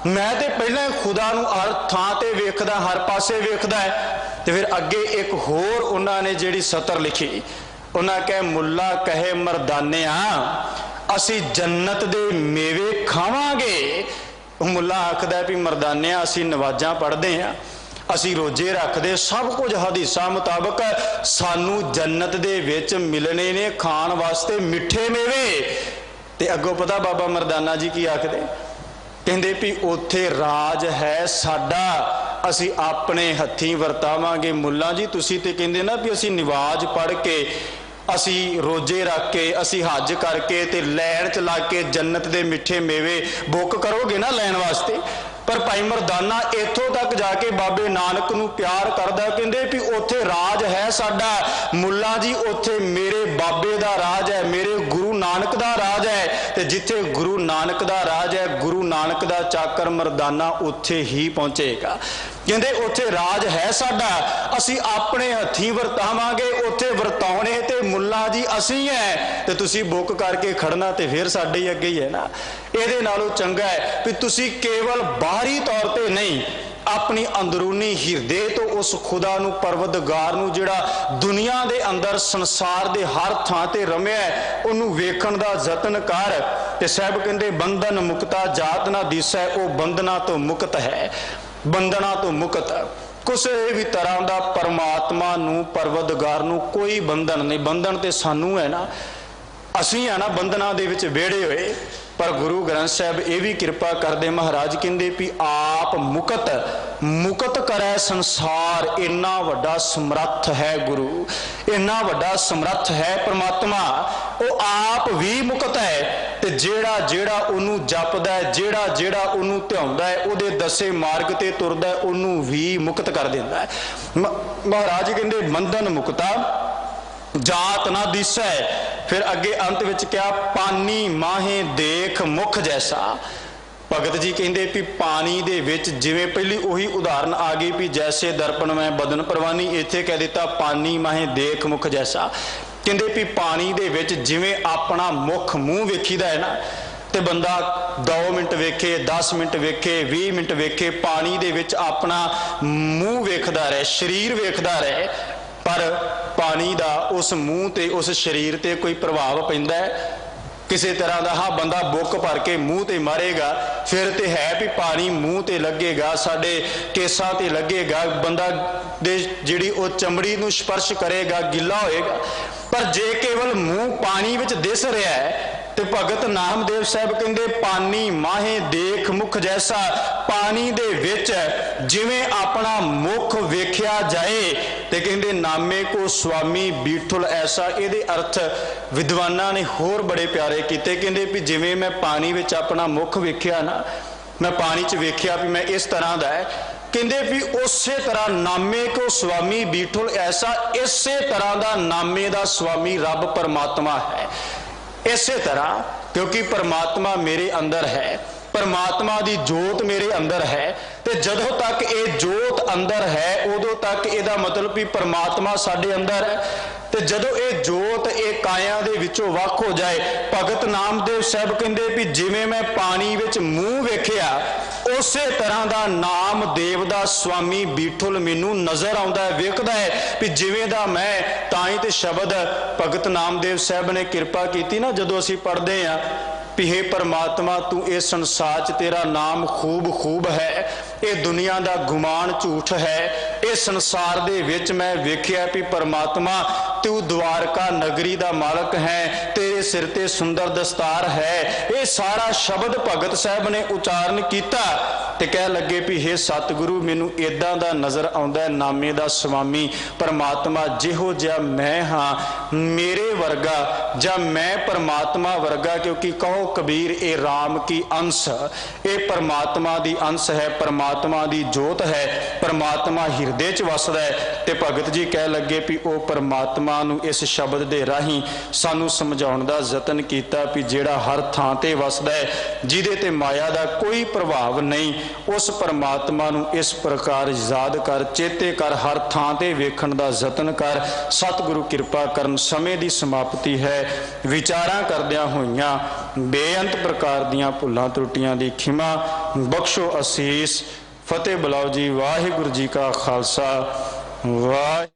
मैं तो पहले खुदा नूं हर थां ते वेखदा, हर पासे वेखदा है। तो फिर अगे एक होर उन्होंने जिहड़ी सतर लिखी, उन्हें कहे मुल्ला कहे मरदानिया असी जन्नत दे मेवे खावांगे। मुल्ला आखदा भी मरदानिया असी नवाजां पढ़दे हां, असी रोजे रखते, सब कुछ हदीसां मुताबक सानू जन्नत दे विच मिलने ने खाण वास्ते मिठे मेवे। ते अगों पता बाबा मरदाना जी की आखदे, कहंदे भी उत्थे राज है साडा, असी अपने हत्थीं वरतावांगे। मुल्ला जी तुसी ते कहंदे ना भी असी नमाज पढ़ के, असी रोजे रख के, असी हज करके ते लैन च लग के जन्नत दे मिठे मेवे बुक करोगे ना लैन वास्ते। पर भाई मरदाना इथों तक जाके बाबे नानक नूं प्यार करदा, कहंदे भी उत्थे राज है साडा। मुल्ला जी उत्थे मेरे बाबे दा राज है, मेरे गुरु नानक दा राज है। ते जिथे गुरु नानक दा राज है, गुरु नानक दा चाकर मरदाना उत्थे ही पहुंचेगा। कहंदे उत्थे राज है साडा, असी अपने हत्थीं वरतावांगे। उत्थे वरताउणे ते मुल्ला जी असी है, ते तुसी बुक करके खड़ना ते फिर साडे ही अगे ही है ना। इहदे नालों चंगा है भी तुसी केवल बाहरी तौर ते नहीं, अपनी अंदरूनी हिरदे तो उस खुदा नूं, परवतगार नूं, जिहड़ा दुनिया दे अंदर संसार दे हर थां ते रमिया है, उहनूं वेखण दा यतन कर। ते साहब कहंदे बंधन मुक्ता जात ना दिसै, वो बंधना तो मुक्त है, बंधना तो मुक्त। किसी भी तरह का परमात्मा नूं, परवतगार नूं कोई बंधन नहीं। बंधन ते सानू है ना, असी है ना बंधना दे विच वेड़े हुए। पर गुरु ग्रंथ साहब ये भी कृपा करते, महाराज कहते भी आप मुकत मुकत करे संसार। इन्ना वड्डा समर्थ है गुरु, इन्ना वड्डा समर्थ है परमात्मा, वो आप भी मुकत है। ते जेड़ा जेड़ा उन्नू जपदा है, जेड़ा जेड़ा उन्नू ध्याउंदा है, उहदे दसे मार्ग ते तुरदा है, उन्नू भी मुक्त कर देंदा है। महाराज कहते बंधन मुक्ता जात ना दिसै। फिर अगे अंत विच क्या, पानी माहे देख मुख जैसा। भगत जी कहते भी पानी दे विच जिवें पहली उही उदाहरण आ गई भी जैसे दर्पण में बदन परवानी, इत्थे कह दिता पानी माहे देख मुख जैसा। कहते भी पानी दे विच जिवें अपना मुख मूँह वेखीदा है ना, ते बंदा 2 मिनट वेखे, 10 मिनट वेखे, 20 मिनट वेखे, पानी दे विच अपना मूँह वेखदा रहे, शरीर वेखदा रहे, पर पानी दा उस मूँह ते उस शरीर ते कोई प्रभाव पैंदा है किसी तरह का? हाँ, बंदा बुक भर के मूँह ते मारेगा, फिर तो है भी पानी मूँह ते लगेगा, साडे केसां ते लगेगा, बंदा दे जिहड़ी वो चमड़ी नूं स्पर्श करेगा, गिला होएगा। पर जे केवल मूँह पानी विच दिस रहा है, तो भगत नामदेव साहब कहते पानी माहे देख मुख जैसा। पानी दे विच जिवें अपना मुख वेख्या जाए, ते कहते नामे को स्वामी बीठुल ऐसा। इहदे अर्थ विद्वानां ने होर बड़े प्यारे कीते, कहते भी जिवें मैं पानी विच अपना मुख वेख्या ना, मैं पानी च वेख्या भी मैं इस तरह दा है, कहते भी उसे तरह नामे को स्वामी बीठुल ऐसा। इसे तरह का नामे का स्वामी रब परमात्मा है, इसे तरह, क्योंकि परमात्मा मेरे अंदर है, परमात्मा की जोत मेरे अंदर है। तो जदों तक ये जोत अंदर है, उदों तक ਇਹਦਾ मतलब भी परमात्मा साडे अंदर है। तो जदों ये जोत ये काया दे विचों वख हो जाए, भगत नामदेव साहब कहते भी जिवें मैं पानी विच मूँह वेख्या, उसे तरह का नाम देव दा स्वामी बीठुल मैनू नज़र आउंदा है, वेखदा है भी जिवें दा मैं। ताई ते शब्द भगत नामदेव साहब ने कृपा की ना, जदों असीं पढ़दे आ भी हे परमात्मा तू इस संसार च तेरा नाम खूब खूब है, ये दुनिया का गुमान झूठ है, इस संसार दे विच मैं वेख्या भी परमात्मा तू द्वारका नगरी का मालक है, तेरे सिर ते सुंदर दस्तार है। ये सारा शब्द भगत साहब ने उच्चारण किया ते कह लगे भी हे सतगुरु मैनू इदां दा नज़र आउंदा है नामे दा स्वामी परमात्मा, जिहो जिहा मैं हाँ मेरे वर्गा जां मैं परमात्मा वर्गा। क्योंकि कहो कबीर ये राम की अंश, ये परमात्मा दी अंश है, परमात्मा दी जोत है, परमात्मा हिरदे च वसदा है। ते भगत जी कह लगे भी वो परमात्मा नूं इस शब्द दे राही सानू समझाउण दा यतन कीता भी जिहड़ा हर थां ते वसदा है, जिहदे ते माया दा कोई प्रभाव नहीं, उस परमात्मा नूं इस प्रकार याद कर, चेते कर, हर थां ते वेखण दा यतन कर। सतगुरु कृपा करन। समय दी समाप्ति है। विचारां करदियां होइयां ਬੇਅੰਤ ਪ੍ਰਕਾਰ ਦੀਆਂ ਭੁੱਲਾਂ ਤਰੁੱਟੀਆਂ ਦੀ ਖਿਮਾ ਬਖਸ਼ੋ ਅਸੀਸ। ਫਤਿਹ ਬੁਲਾਓ ਜੀ। ਵਾਹਿਗੁਰੂ ਜੀ ਕਾ ਖਾਲਸਾ ਵਾਹਿਗੁਰੂ।